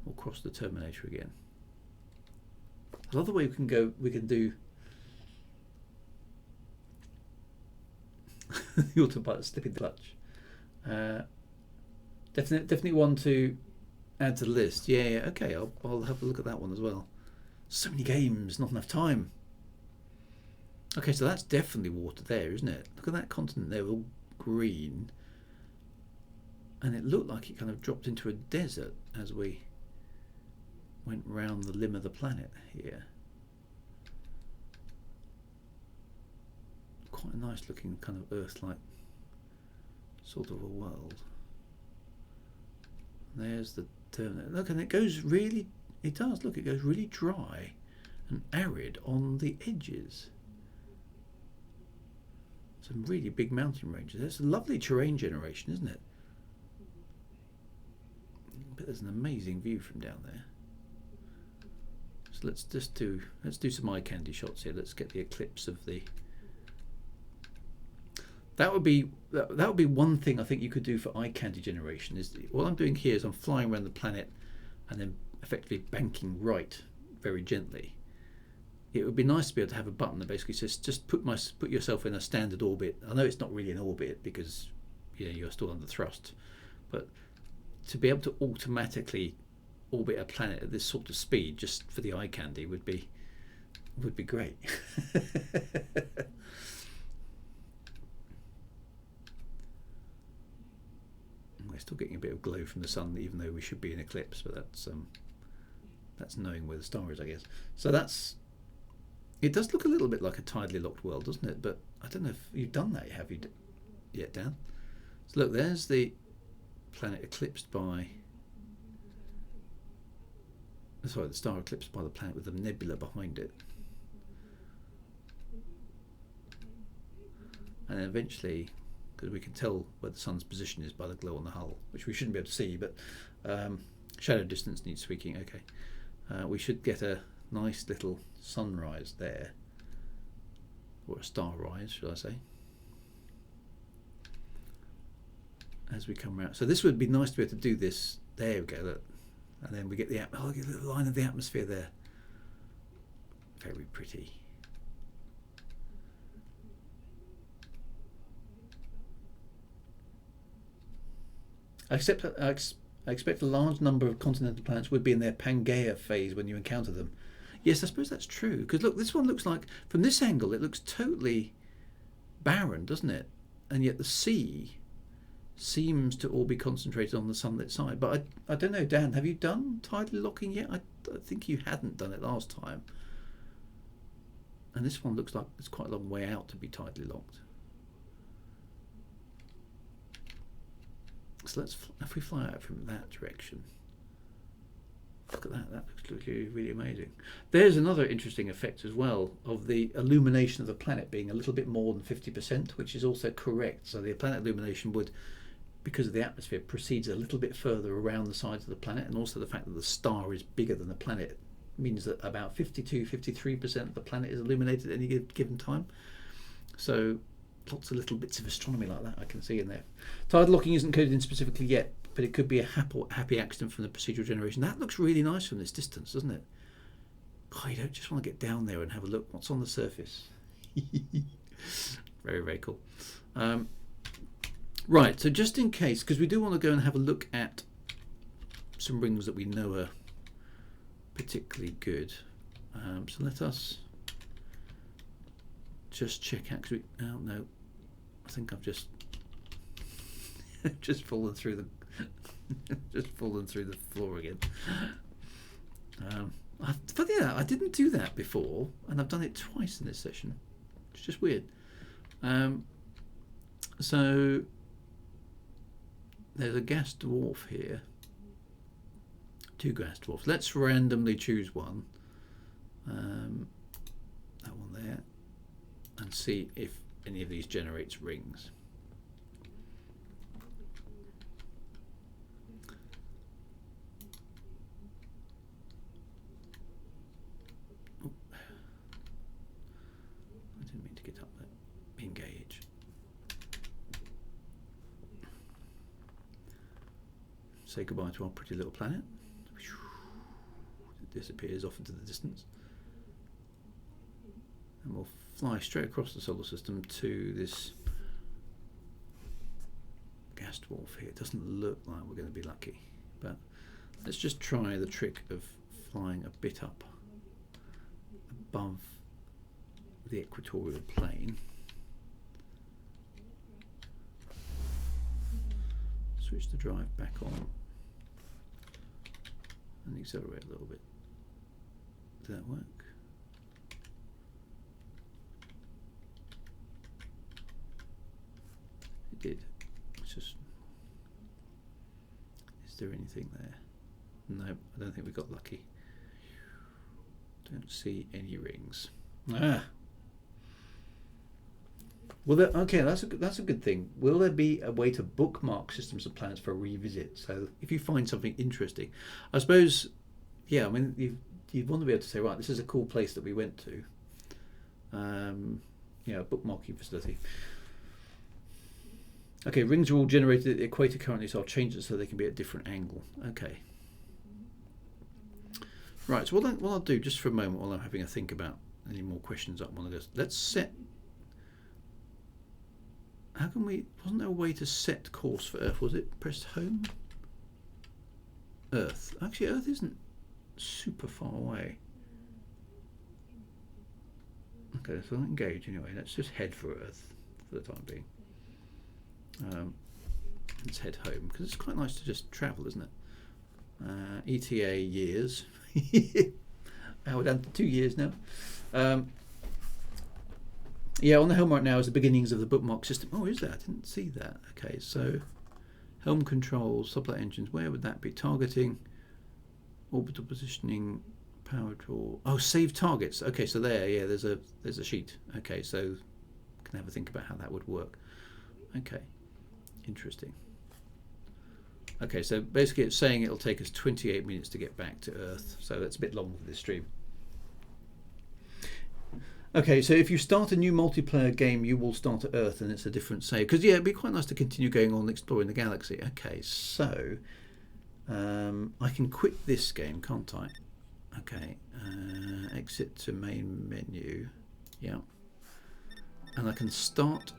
Or cross the Terminator again. I love the way we can do the autopilot slipping the clutch. Definitely one to add to the list. Yeah, okay, I'll have a look at that one as well. So many games, not enough time. Okay, so that's definitely water there, isn't it? Look at that continent there, all green. And it looked like it kind of dropped into a desert as we went round the limb of the planet here. Quite a nice looking kind of Earth-like sort of a world. There's the Terminator. Look, and it goes really, it does, look, it goes really dry and arid on the edges. some really big mountain ranges. It's a lovely terrain generation, isn't it? But there's an amazing view from down there. So let's do some eye candy shots here. Let's get the eclipse of the. That would be one thing I think you could do for eye candy generation. Is what I'm doing here is I'm flying around the planet and then effectively banking right very gently. It would be nice to be able to have a button that basically says just put yourself in a standard orbit. I know it's not really an orbit because you're still under thrust, but to be able to automatically orbit a planet at this sort of speed just for the eye candy would be great. We're still getting a bit of glow from the sun, even though we should be in eclipse, but that's knowing where the star is, I guess. So it does look a little bit like a tidally locked world, doesn't it? But I don't know if you've done that, have you yet, Dan? So look, there's the planet eclipsed by, sorry, the star eclipsed by the planet with the nebula behind it. And then eventually, because we can tell where the sun's position is by the glow on the hull, which we shouldn't be able to see, but shadow distance needs tweaking. Okay, we should get a nice little sunrise there, or a star rise, should I say, as we come around. So this would be nice to be able to do this. There we go, look. And then we get the look at the line of the atmosphere there. Very pretty. I expect a large number of continental planets would be in their Pangaea phase when you encounter them. Yes, I suppose that's true. Because look, this one looks like, from this angle, it looks totally barren, doesn't it? And yet the sea seems to all be concentrated on the sunlit side. But I don't know, Dan, have you done tidally locking yet? I think you hadn't done it last time. And this one looks like it's quite a long way out to be tidally locked. So if we fly out from that direction, look at that, that looks really, really amazing. There's another interesting effect as well of the illumination of the planet being a little bit more than 50%, which is also correct. So the planet illumination would, because of the atmosphere, proceeds a little bit further around the sides of the planet, and also the fact that the star is bigger than the planet means that about 52-53% of the planet is illuminated at any given time. So lots of little bits of astronomy like that I can see in there. Tidal locking isn't coded in specifically yet, but it could be a happy accident from the procedural generation. That looks really nice from this distance, doesn't it? God, you don't just want to get down there and have a look what's on the surface. Very, very cool. Right, so just in case, because we do want to go and have a look at some rings that we know are particularly good. So let us just check out, because oh no, I think I've just fallen through the floor again. But yeah, I didn't do that before, and I've done it twice in this session. It's just weird. So there's a gas dwarf here, two gas dwarfs. Let's randomly choose one, that one there, and see if any of these generates rings. Oh. I didn't mean to get up there. Engage. Say goodbye to our pretty little planet. It disappears off into the distance. And we'll fly straight across the solar system to this gas dwarf here. It doesn't look like we're going to be lucky, but let's just try the trick of flying a bit up above the equatorial plane. Switch the drive back on and accelerate a little bit. Did that work? It did. It's just, is there anything there? No, I don't think we got lucky. Don't see any rings. Ah. Well, okay, that's a good thing. Will there be a way to bookmark systems of planets for a revisit? So if you find something interesting, I suppose, yeah. I mean, you want to be able to say, right, this is a cool place that we went to. Yeah, bookmarking facility. Okay, rings are all generated at the equator currently, so I'll change it so they can be at a different angle. Okay. Right, so what I'll do just for a moment while I'm having a think about any more questions I want to go. Let's set. How can we? Wasn't there a way to set course for Earth? Was it press home? Earth. Actually, Earth isn't super far away. Okay, so I'll engage anyway. Let's just head for Earth for the time being. Let's head home because it's quite nice to just travel, isn't it? ETA years. We're down to 2 years now. Yeah, on the helm right now is the beginnings of the bookmark system. Oh, is that? I didn't see that. Okay, so helm controls, sublight engines. Where would that be? Targeting, orbital positioning, power draw. Oh, save targets. Okay, so there, yeah, there's a sheet. Okay, so can have a think about how that would work. Okay, interesting. Okay, so basically it's saying it'll take us 28 minutes to get back to Earth, so that's a bit long for this stream. Okay, so if you start a new multiplayer game, you will start at Earth and it's a different save. Because, yeah, it'd be quite nice to continue going on exploring the galaxy. Okay, so I can quit this game, can't I? Okay, exit to main menu. Yeah. And I can start.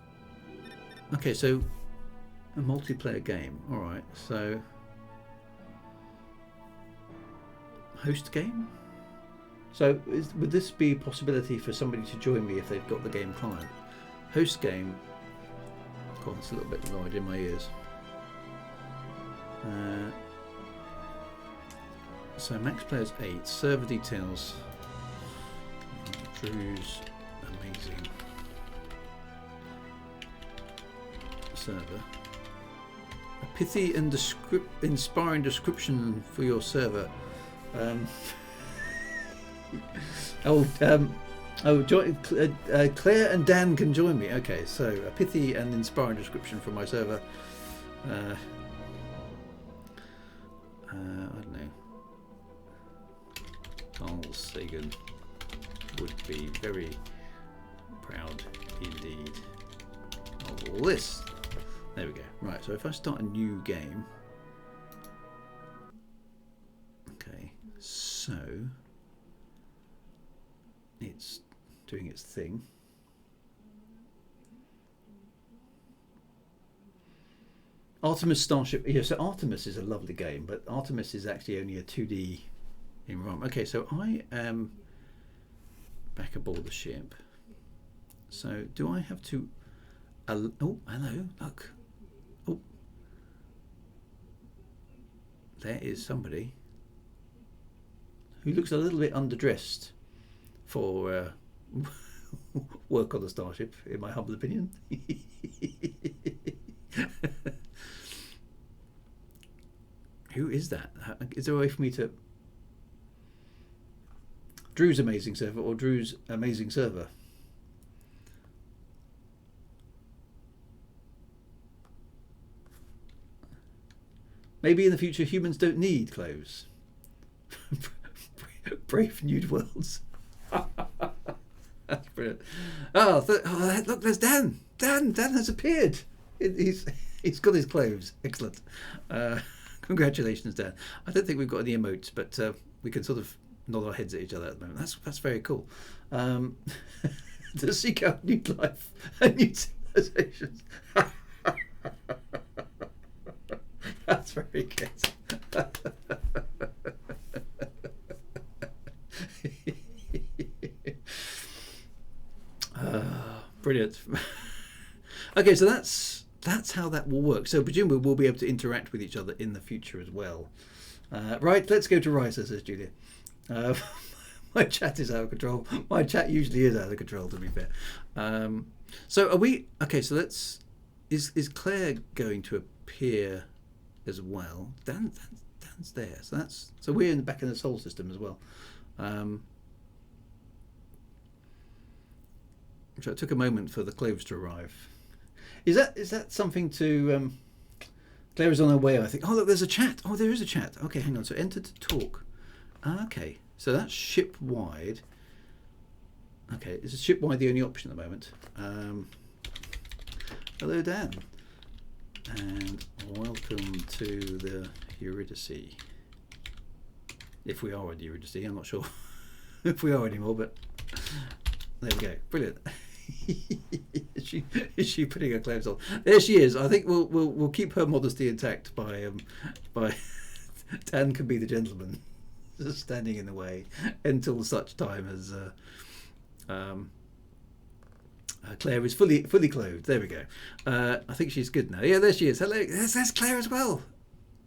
Okay, so a multiplayer game. All right, so host game. So would this be a possibility for somebody to join me if they've got the game client? Host game. God, it's a little bit loud in my ears. So max players 8. Server details. Drew's amazing server. A pithy and inspiring description for your server. Claire and Dan can join me. Okay, so a pithy and inspiring description for my server. I don't know. Carl Sagan would be very proud indeed of all this. There we go. Right, so if I start a new game. Okay, so it's doing its thing. Artemis Starship. Yeah, so Artemis is a lovely game, but Artemis is actually only a 2D environment. Okay, so I am back aboard the ship. So do I have to? Oh, hello! Look. Oh, there is somebody who looks a little bit underdressed for work on the Starship, in my humble opinion. Who is that? Is there a way for me to... Drew's amazing server or Drew's amazing server? Maybe in the future humans don't need clothes. Brave nude worlds. That's brilliant. Look, there's Dan. Dan has appeared. He's got his clothes. Excellent. Congratulations, Dan. I don't think we've got any emotes, but we can sort of nod our heads at each other at the moment. That's very cool. To seek out new life and new civilisations. That's very good. Brilliant. Okay, so that's how that will work. So presumably we'll be able to interact with each other in the future as well. Right, let's go to Riser, says Julia. My chat is out of control. My chat usually is out of control, to be fair. So are we... Okay, so let's... Is Claire going to appear as well? Dan's there. So we're back in the Sol system as well. So it took a moment for the clothes to arrive. Is that something to... Claire is on her way, I think. Oh, look, there's a chat. Oh, there is a chat. Okay, hang on. So enter to talk. Okay, so that's ship-wide. Okay, is ship-wide the only option at the moment? Hello, Dan. And welcome to the Eurydice. If we are at Eurydice, I'm not sure if we are anymore, but there we go. Brilliant. is she putting her clothes on? There she is. I think we'll keep her modesty intact by Dan can be the gentleman, just standing in the way until such time as Claire is fully clothed. There we go. I think she's good now. Yeah, there she is. Hello. There's Claire as well.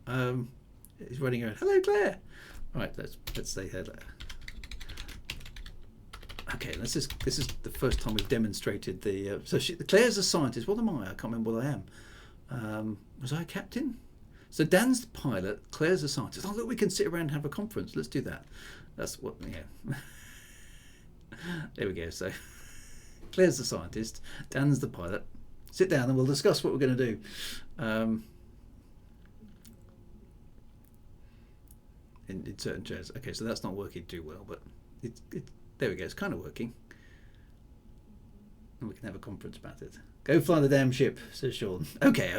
He's running around. Hello, Claire. Right, let's say hello. Okay, this is the first time we've demonstrated the. Claire's a scientist. What am I? I can't remember what I am. Was I a captain? So Dan's the pilot. Claire's a scientist. Oh look, we can sit around and have a conference. Let's do that. That's what. Yeah. There we go. So Claire's the scientist. Dan's the pilot. Sit down and we'll discuss what we're going to do. In certain chairs. Okay, so that's not working too well, but there we go. It's kind of working, and we can have a conference about it. Go fly the damn ship, says Sean. Okay.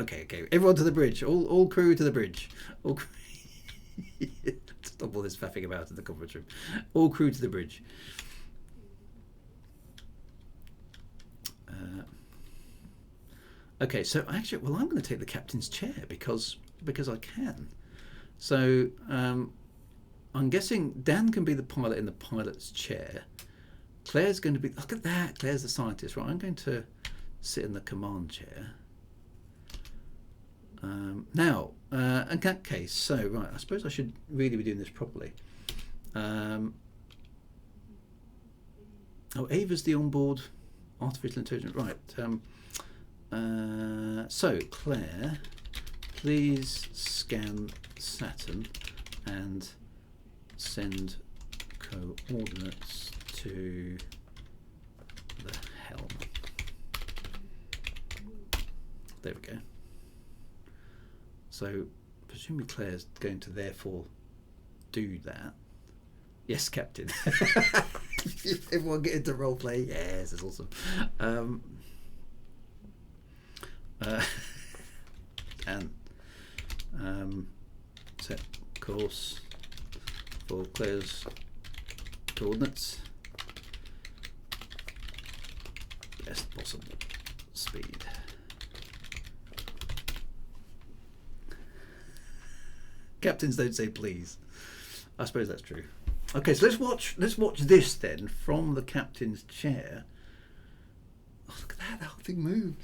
Everyone to the bridge. All crew to the bridge. All crew. Stop all this faffing about in the conference room. All crew to the bridge. Okay, so actually, well, I'm going to take the captain's chair because I can. So I'm guessing Dan can be the pilot in the pilot's chair. Claire's going to be... Look at that. Claire's the scientist. Right, I'm going to sit in the command chair. Now, in that case, so, right, I suppose I should really be doing this properly. Oh, Ava's the onboard artificial intelligence. Right. So, Claire, please scan Saturn and send coordinates to the helm. There we go. So presumably Claire's going to therefore do that. Yes, Captain. Everyone get into role play. Yes, it's awesome. And set course for Claire's coordinates. Best possible speed. Captains don't say please. I suppose that's true. Okay, so let's watch this then from the captain's chair. Oh, look at that! The whole thing moves.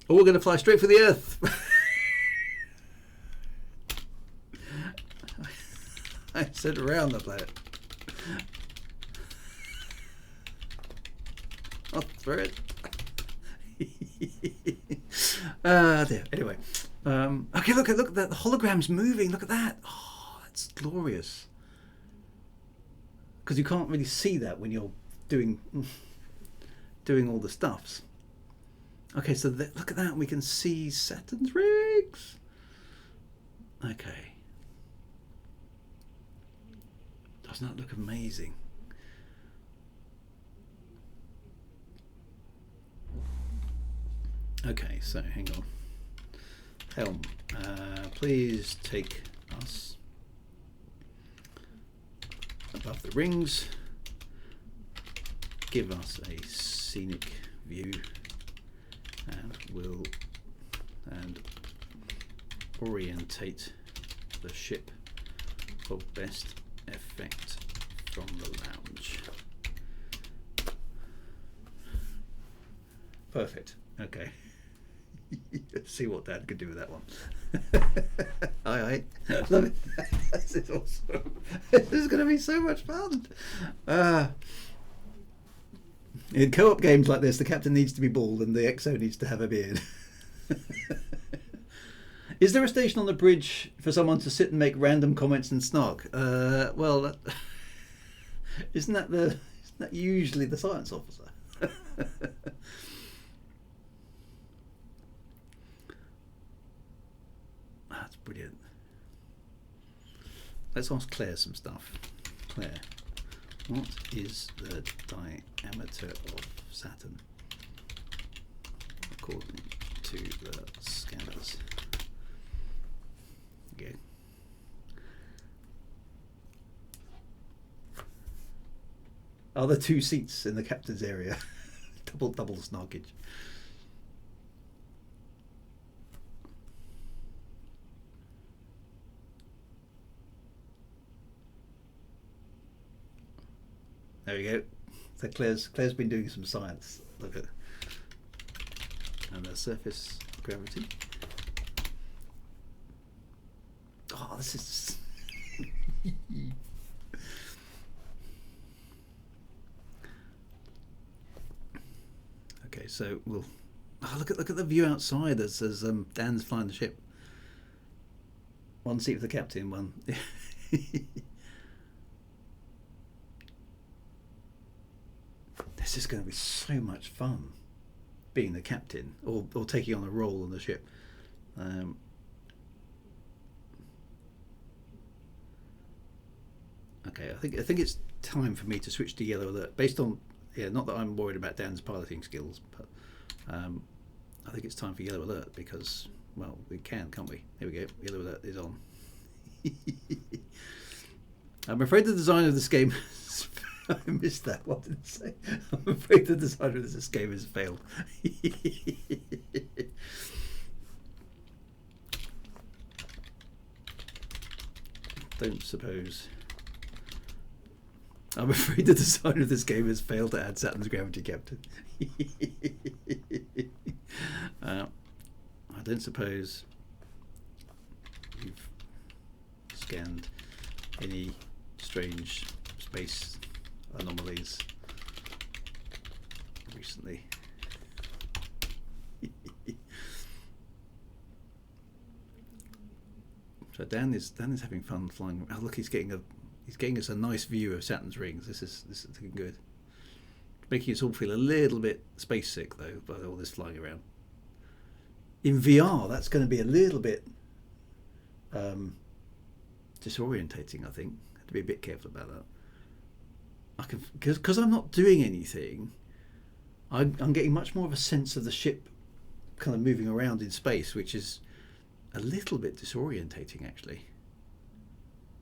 Oh, we're going to fly straight for the Earth. I said around the planet. I'll throw it. There. Anyway, okay. Look at that. The hologram's moving. Look at that. Oh, that's glorious. Because you can't really see that when you're doing all the stuffs. Okay, so look at that. We can see Saturn's rings. Okay. Doesn't that look amazing? Okay, so hang on. Helm, please take us above the rings. Give us a scenic view, and orientate the ship for best effect from the lounge. Perfect. Okay. Let's see what Dad could do with that one. Aye. Love it. This is awesome. This is going to be so much fun. In co-op games like this, the captain needs to be bald and the XO needs to have a beard. Is there a station on the bridge for someone to sit and make random comments and snark? Well, Isn't that usually the science officer? That's brilliant. Let's ask Claire some stuff. Claire, what is the diameter of Saturn according to the scanners? Okay. Are there 2 seats in the captain's area? double snarkage. There we go. So Claire's been doing some science. Look at, and the surface gravity. Oh, this is. Okay, so we'll. Oh, look at the view outside as Dan's flying the ship. 1 seat for the captain, 1. This is going to be so much fun, being the captain or taking on a role on the ship. Okay, I think it's time for me to switch to yellow alert. Based on, not that I'm worried about Dan's piloting skills, but I think it's time for yellow alert because, well, we can't we? Here we go. Yellow alert is on. I'm afraid the design of this game. I missed that. What did it say? I'm afraid the designer of this game has failed. Don't suppose. I'm afraid the designer of this game has failed to add Saturn's gravity captain. I don't suppose you've scanned any strange space anomalies recently. So Dan is having fun flying. Oh, look, he's getting us a nice view of Saturn's rings. This is looking good. Making us all feel a little bit space sick though by all this flying around. In VR, that's going to be a little bit disorientating. I think have to be a bit careful about that. Because I'm not doing anything, I'm getting much more of a sense of the ship kind of moving around in space, which is a little bit disorientating actually,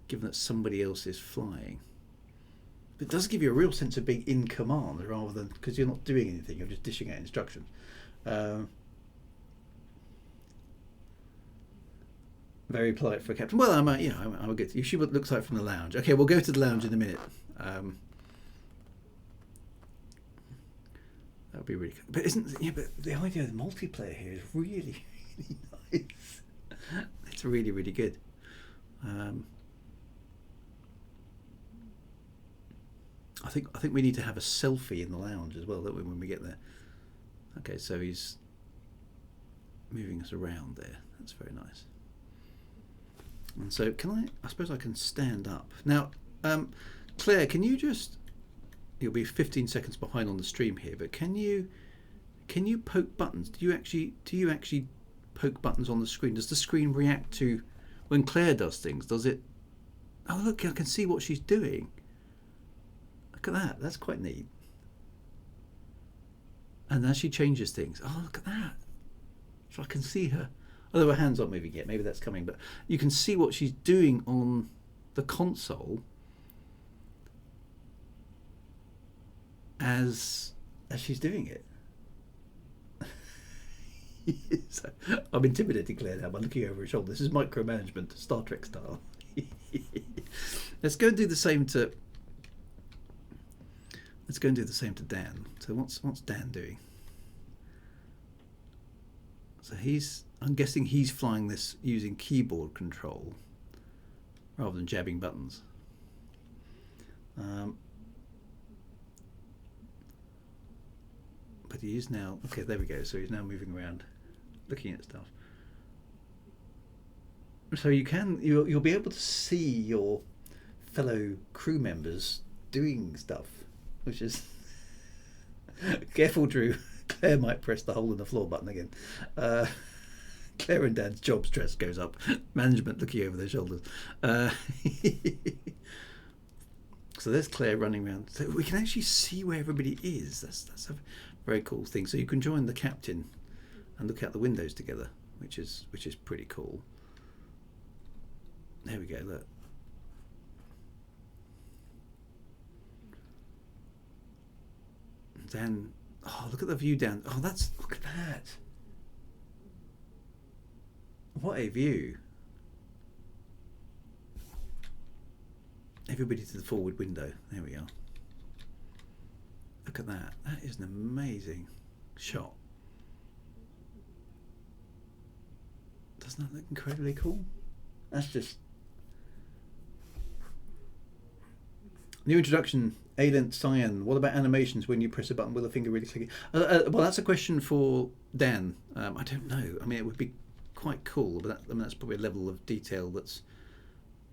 given that somebody else is flying. But it does give you a real sense of being in command rather than, because you're not doing anything, you're just dishing out instructions. Very polite for a captain. Well, I'm good. You see what it looks like from the lounge. Okay, we'll go to the lounge in a minute. That would be really good. But but the idea of the multiplayer here is really, really nice. It's really, really good. I think we need to have a selfie in the lounge as well, don't we, when we get there? Okay, so he's moving us around there. That's very nice. And so I suppose I can stand up. Now, Claire, can you just, you'll be 15 seconds behind on the stream here, but can you poke buttons? Do you actually poke buttons on the screen? Does the screen react to when Claire does things? Does it? Oh, look, I can see what she's doing. Look at that. That's quite neat. And as she changes things, oh, look at that. So I can see her. Although her hand's not moving yet, maybe that's coming, but you can see what she's doing on the console as she's doing it. So, I'm intimidating Claire now by looking over her shoulder. This is micromanagement, Star Trek style. Let's go and do the same to Dan. So what's Dan doing? So I'm guessing he's flying this using keyboard control rather than jabbing buttons. But he is now, okay, there we go. So he's now moving around, looking at stuff. So you'll be able to see your fellow crew members doing stuff, which is careful, Drew. Claire might press the hole in the floor button again. Claire and Dan's job stress goes up. Management looking over their shoulders. So there's Claire running around. So we can actually see where everybody is. That's a very cool thing. So you can join the captain and look out the windows together, which is pretty cool. There we go. Look. Dan. Oh, look at the view down. Oh, look at that. What a view. Everybody to the forward window. There we are. Look at that. That is an amazing shot. Doesn't that look incredibly cool? That's just... New introduction, Aident Cyan. What about animations when you press a button with a finger really clicking? Well, that's a question for Dan. I don't know. I mean, it would be quite cool, but that's probably a level of detail that's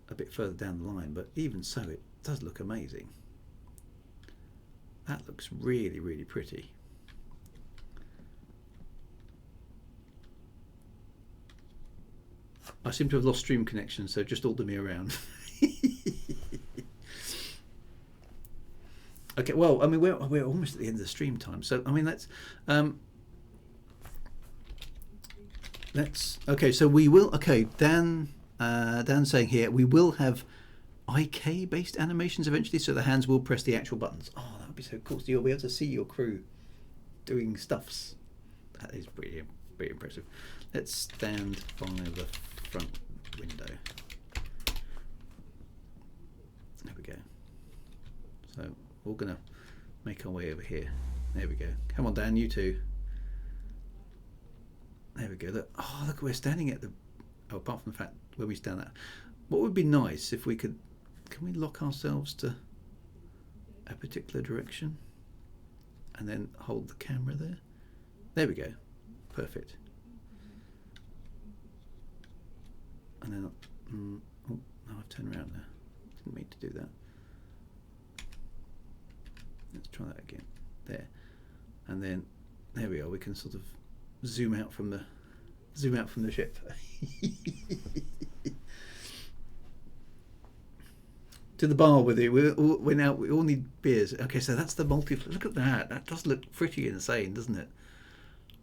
a bit further down the line. But even so, it does look amazing. That looks really, really pretty. I seem to have lost stream connection, so just order me around. Okay, well, I mean, we're almost at the end of the stream time, so I mean, let's okay. So we will. Okay, Dan's saying here we will have IK based animations eventually, so the hands will press the actual buttons. Oh, that would be so cool. So you'll be able to see your crew doing stuffs. That is pretty impressive. Let's stand by the front window. There we go. So we're gonna make our way over here. There we go. Come on, Dan, you two. There we go. Look, oh, look, we're standing at the. Oh, apart from the fact where we stand at, what would be nice if we could. Can we lock ourselves to a particular direction, and then hold the camera there? There we go. Perfect. And then, oh no, I've turned around there. Didn't mean to do that. Let's try that again. There, and then there we are. We can sort of zoom out from the ship. To the bar with you. We're now. We all need beers. Okay, so that's the multi. Look at that. That does look pretty insane, doesn't it?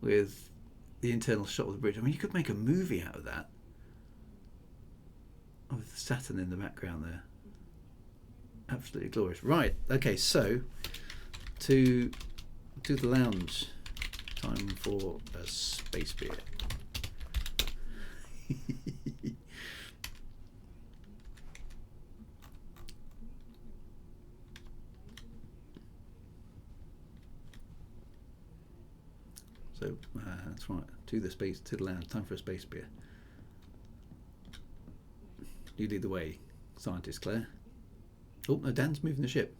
With the internal shot of the bridge. I mean, you could make a movie out of that. With Saturn in the background there. Absolutely glorious. Right. Okay. So to the lounge. Time for a space beer. So that's right. To the lounge. Time for a space beer. You lead the way, scientist Claire. Oh no, Dan's moving the ship.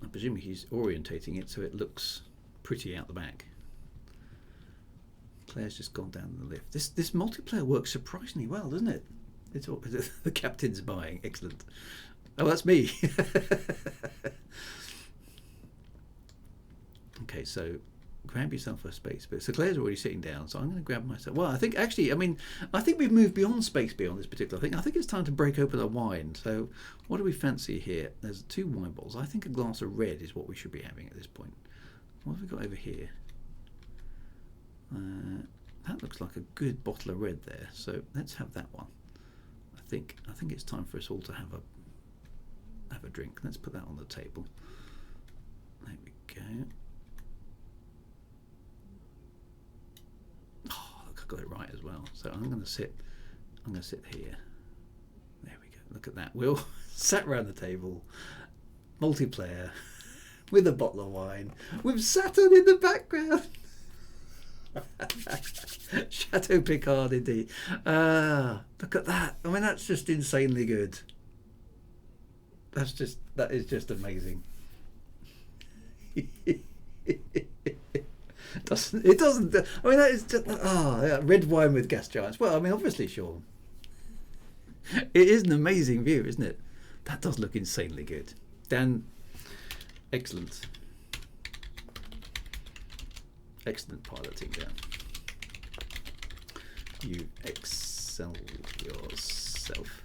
I presume he's orientating it so it looks pretty out the back. Claire's just gone down the lift. This multiplayer works surprisingly well, doesn't it? It's all, the captain's buying. Excellent. Oh, that's me. Okay, so grab yourself a space beer. So Claire's already sitting down, so I'm going to grab myself. Well, I think actually, I think we've moved beyond space beer on this particular thing. I think it's time to break open a wine. So what do we fancy here? There's 2 wine bottles. I think a glass of red is what we should be having at this point. What have we got over here? That looks like a good bottle of red there. So let's have that one. I think it's time for us all to have a drink. Let's put that on the table. There we go. Got it right as well. So I'm going to sit here. There we go. Look at that. We all sat around the table, multiplayer, with a bottle of wine, with Saturn in the background. Chateau Picard indeed. Look at that. I mean, that's just insanely good. That is just amazing. It doesn't. I mean, that is just yeah, red wine with gas giants. Well, I mean, obviously, Sean. It is an amazing view, isn't it? That does look insanely good. Dan, excellent. Excellent piloting, Dan. You excel yourself.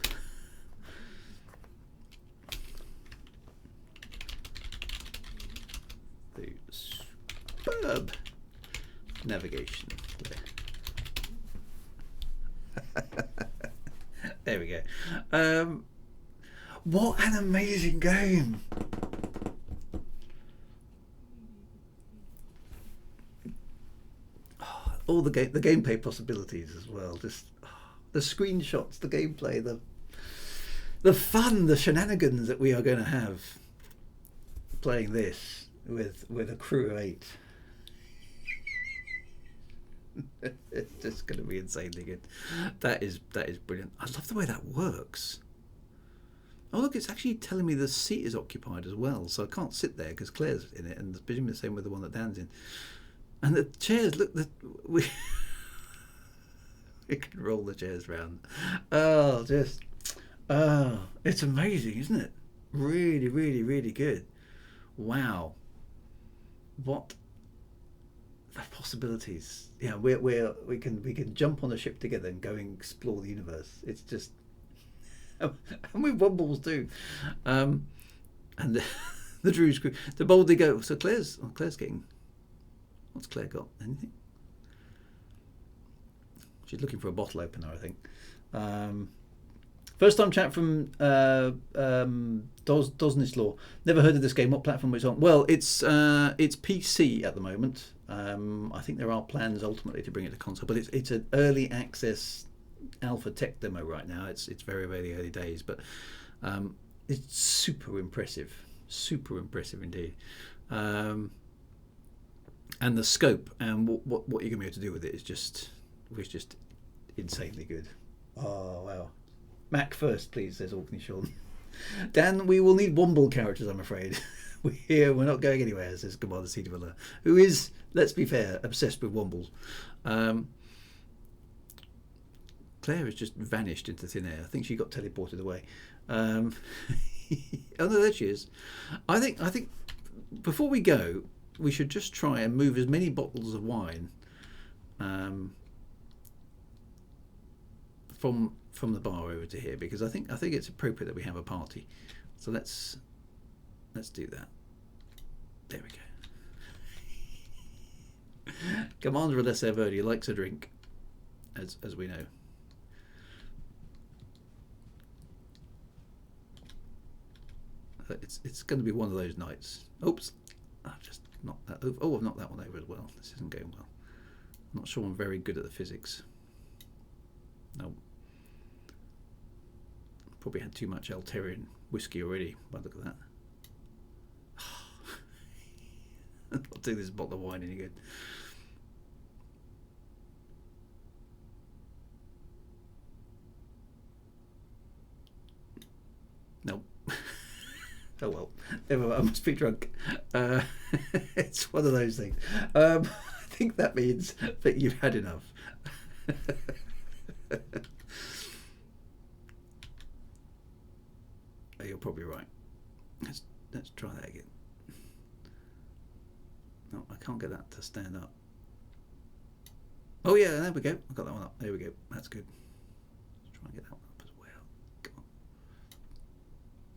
The superb navigation. There we go. What an amazing game! Oh, all the gameplay possibilities as well. Just the screenshots, the gameplay, the fun, the shenanigans that we are going to have playing this with a crew of 8. It's just going to be insanely good. That is brilliant. I love the way that works. Oh look, it's actually telling me the seat is occupied as well, so I can't sit there because Claire's in it, and presumably the same with the one that Dan's in. And the chairs, look, we can roll the chairs around. Oh, it's amazing, isn't it? Really, really, really good. Wow, what the possibilities! Yeah, we can jump on a ship together and go and explore the universe. It's just. And with Wombles too, and the Drew's crew to boldly go. So Claire's getting. What's Claire got? Anything? She's looking for a bottle opener, I think. First time chat from Dosnislaw. Never heard of this game. What platform is it on? Well, it's PC at the moment. I think there are plans ultimately to bring it to console, but it's an early access alpha tech demo right now. It's very, very early days, but it's super impressive indeed. And the scope and what you're going to be able to do with it is just insanely good. Oh wow. Mac first, please, says Orkney Sean. Dan, we will need Womble characters, I'm afraid. We're not going anywhere, says Commander Cedarvilla, who is, let's be fair, obsessed with Wombles. Claire has just vanished into thin air. I think she got teleported away. Oh no, there she is. I think before we go, we should just try and move as many bottles of wine from the bar over to here, because I think it's appropriate that we have a party. So let's do that. There we go. Commander Alessia Verdi likes a drink, as we know. It's going to be one of those nights. Oops, I've just knocked that over. Oh, I've knocked that one over as well. This isn't going well. I'm not sure I'm very good at the physics. No. Probably had too much Alterian whiskey already by the look of that. I'll do this bottle of wine any good. Nope. Oh well, never mind, I must be drunk. It's one of those things. I think that means that you've had enough. Oh, you're probably right. Let's try that again. No, I can't get that to stand up. Oh yeah, there we go. I got that one up. There we go. That's good. Let's try and get that one up as well. Come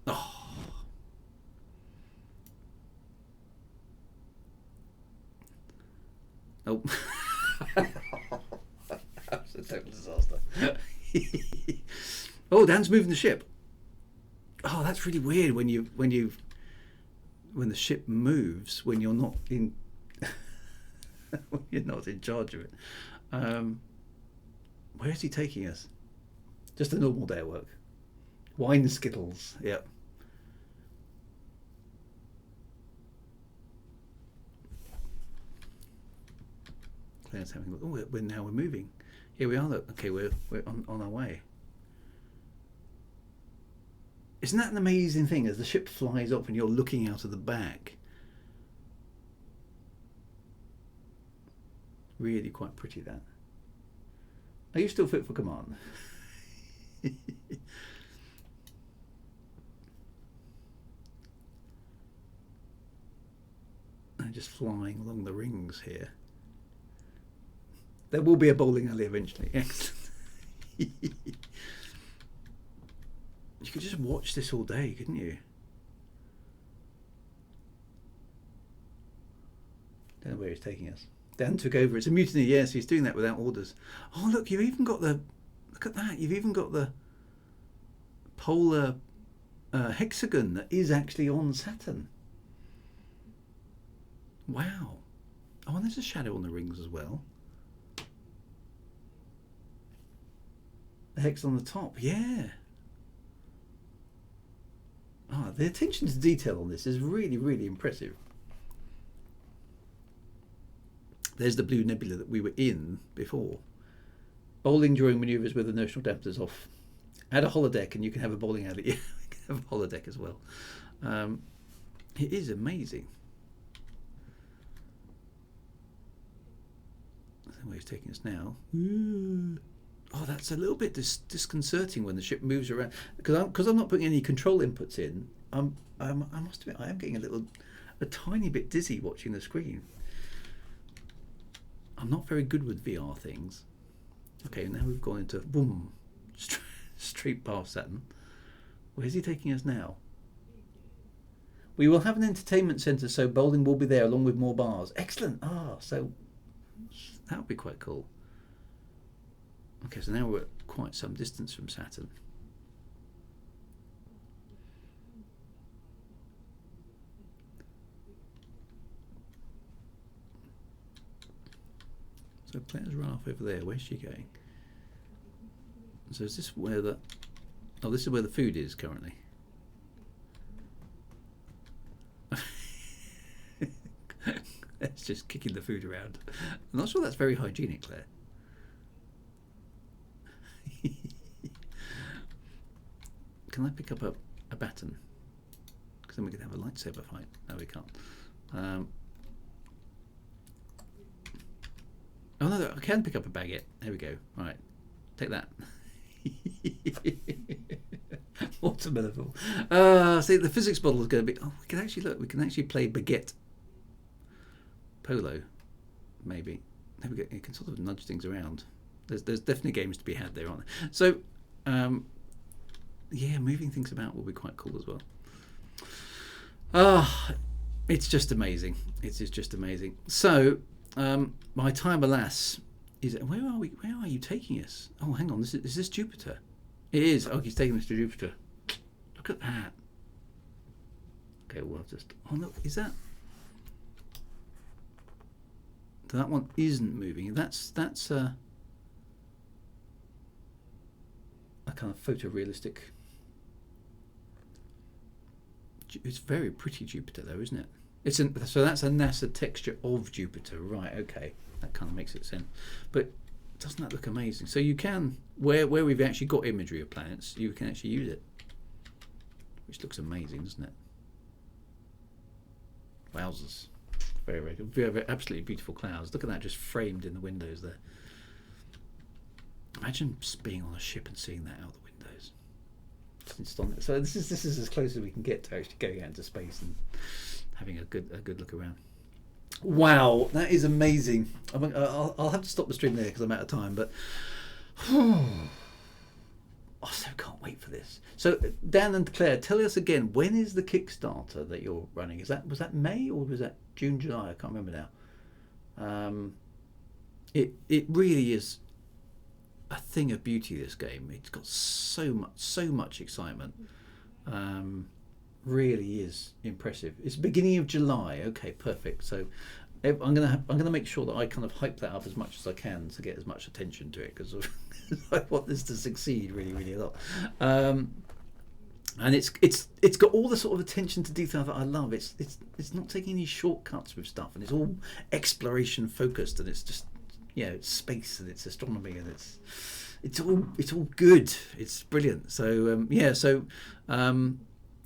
on. Oh. Oh. That was a total disaster. Oh, Dan's moving the ship. Oh, that's really weird when the ship moves when you're not in when you're not in charge of it. Where is he taking us? Just a normal day at work. Wine skittles. Yep. Claire's having a look. Oh, we're moving. Here we are. Look. Okay, we're on our way. Isn't that an amazing thing? As the ship flies off and you're looking out of the back. Really quite pretty, that. Are you still fit for command? and just flying along the rings here. There will be a bowling alley eventually. Excellent. You could just watch this all day, couldn't you? Don't know where he's taking us. Dan took over. It's a mutiny. Yes, he's doing that without orders. Oh, look, you've even got the... Look at that. You've even got the polar hexagon that is actually on Saturn. Wow. Oh, and there's a shadow on the rings as well. The hex on the top. Yeah. Ah, the attention to detail on this is really, really impressive. There's the blue nebula that we were in before. Bowling during manoeuvres with inertial dampers off. Add a holodeck and you can have a bowling alley. Yeah, we can have a holodeck as well. It is amazing. I think where he's taking us now. Oh, that's a little bit disconcerting when the ship moves around. Because I'm not putting any control inputs in. I must admit, I am getting a tiny bit dizzy watching the screen. I'm not very good with VR things. Okay, now we've gone into boom, straight past Saturn. Where's he taking us now? We will have an entertainment centre, so bowling will be there along with more bars. Excellent. Ah, so that would be quite cool. Okay, so now we're at quite some distance from Saturn. So Claire's run off over there. Where's she going? So is this where the... Oh, this is where the food is currently. It's just kicking the food around. I'm not sure that's very hygienic, Claire. Can I pick up a baton? Because then we can have a lightsaber fight. No, we can't. Oh no, I can pick up a baguette. There we go. All right, take that. Watermelon. See, the physics model is going to be... Oh, we can actually look. We can actually play baguette polo, maybe. There we go. You can sort of nudge things around. There's definitely games to be had there, aren't there? So, yeah, moving things about will be quite cool as well. It's just amazing. It is just amazing. So, my time, alas, is... Where are we? Where are you taking us? Oh, hang on. Is this Jupiter? It is. Oh, he's taking us to Jupiter. Look at that. Okay, well, just... Oh, look. Is that... That one isn't moving. That's a kind of photorealistic... It's very pretty Jupiter, though, isn't it? So that's a NASA texture of Jupiter, right? Okay, that kind of makes it sense. But doesn't that look amazing? So you can, where we've actually got imagery of planets, you can actually use it, which looks amazing, doesn't it? Wowzers! Very, very, very absolutely beautiful clouds. Look at that, just framed in the windows there. Imagine being on a ship and seeing that out the windows. So this is as close as we can get to actually going out into space and having a good look around. Wow, that is amazing. I'll have to stop the stream there because I'm out of time. But I so can't wait for this. So Dan and Claire, tell us again, when is the Kickstarter that you're running? Was that May or was that June, July? I can't remember now. It really is a thing of beauty, this game. It's got so much excitement. Really is impressive. It's beginning of July. Okay, perfect. So I'm gonna make sure that I kind of hype that up as much as I can to get as much attention to it, because I want this to succeed really a lot. And it's got all the sort of attention to detail that I love. It's not taking any shortcuts with stuff, and it's all exploration focused, and it's just, it's space and it's astronomy and it's all good. It's brilliant. So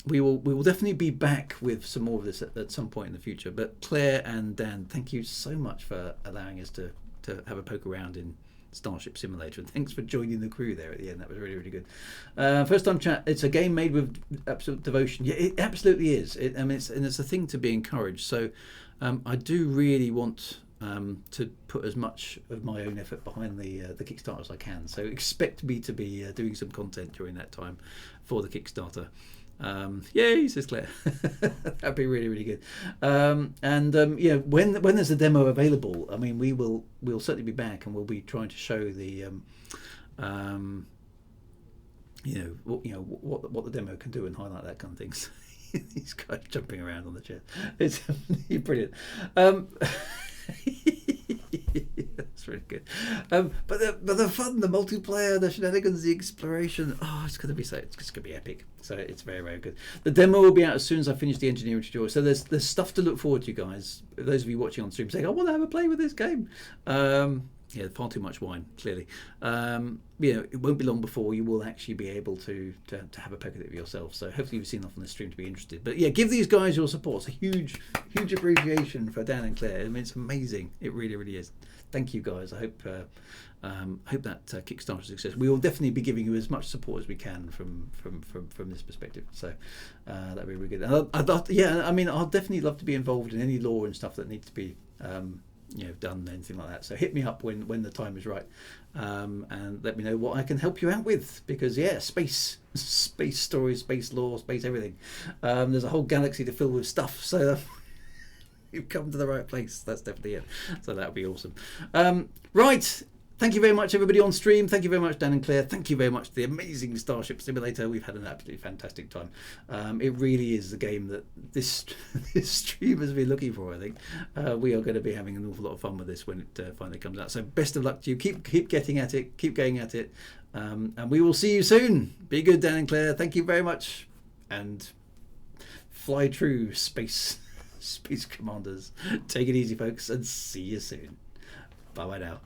we will definitely be back with some more of this at some point in the future. But Claire and Dan, thank you so much for allowing us to have a poke around in Starship Simulator, and thanks for joining the crew there at the end. That was really, really good. First time chat. It's a game made with absolute devotion. Yeah, it absolutely is. It's a thing to be encouraged. So I do really want to put as much of my own effort behind the Kickstarter as I can. So expect me to be doing some content during that time for the Kickstarter. Yay, says Claire. That'd be really, really good. Yeah, when there's a demo available, I mean, we'll certainly be back, and we'll be trying to show the what the demo can do and highlight that kind of things. These guys jumping around on the chair. It's brilliant. That's really good. But the fun, the multiplayer, the shenanigans, the exploration. Oh, it's gonna be epic. So it's very, very good. The demo will be out as soon as I finish the engineering tutorial. So there's stuff to look forward to, guys. Those of you watching on stream saying, I want to have a play with this game. Yeah, far too much wine, clearly. It won't be long before you will actually be able to have a poke at it yourself. So hopefully you've seen enough on the stream to be interested. But yeah, give these guys your support. It's a huge, huge appreciation for Dan and Claire. I mean, it's amazing. It really, really is. Thank you, guys. I hope that Kickstarter is a success. We will definitely be giving you as much support as we can from this perspective. So that'd be really good. And I'll definitely love to be involved in any lore and stuff that needs to be done, anything like that. So hit me up when the time is right, and let me know what I can help you out with, because space stories, space lore, space everything. There's a whole galaxy to fill with stuff, so you've come to the right place. That's definitely it. So that would be awesome. Right. Thank you very much, everybody on stream. Thank you very much, Dan and Claire. Thank you very much to the amazing Starship Simulator. We've had an absolutely fantastic time. It really is the game that this stream has been looking for, I think. We are going to be having an awful lot of fun with this when it finally comes out. So best of luck to you. Keep getting at it. Keep going at it. And we will see you soon. Be good, Dan and Claire. Thank you very much. And fly true, space commanders. Take it easy, folks, and see you soon. Bye-bye now.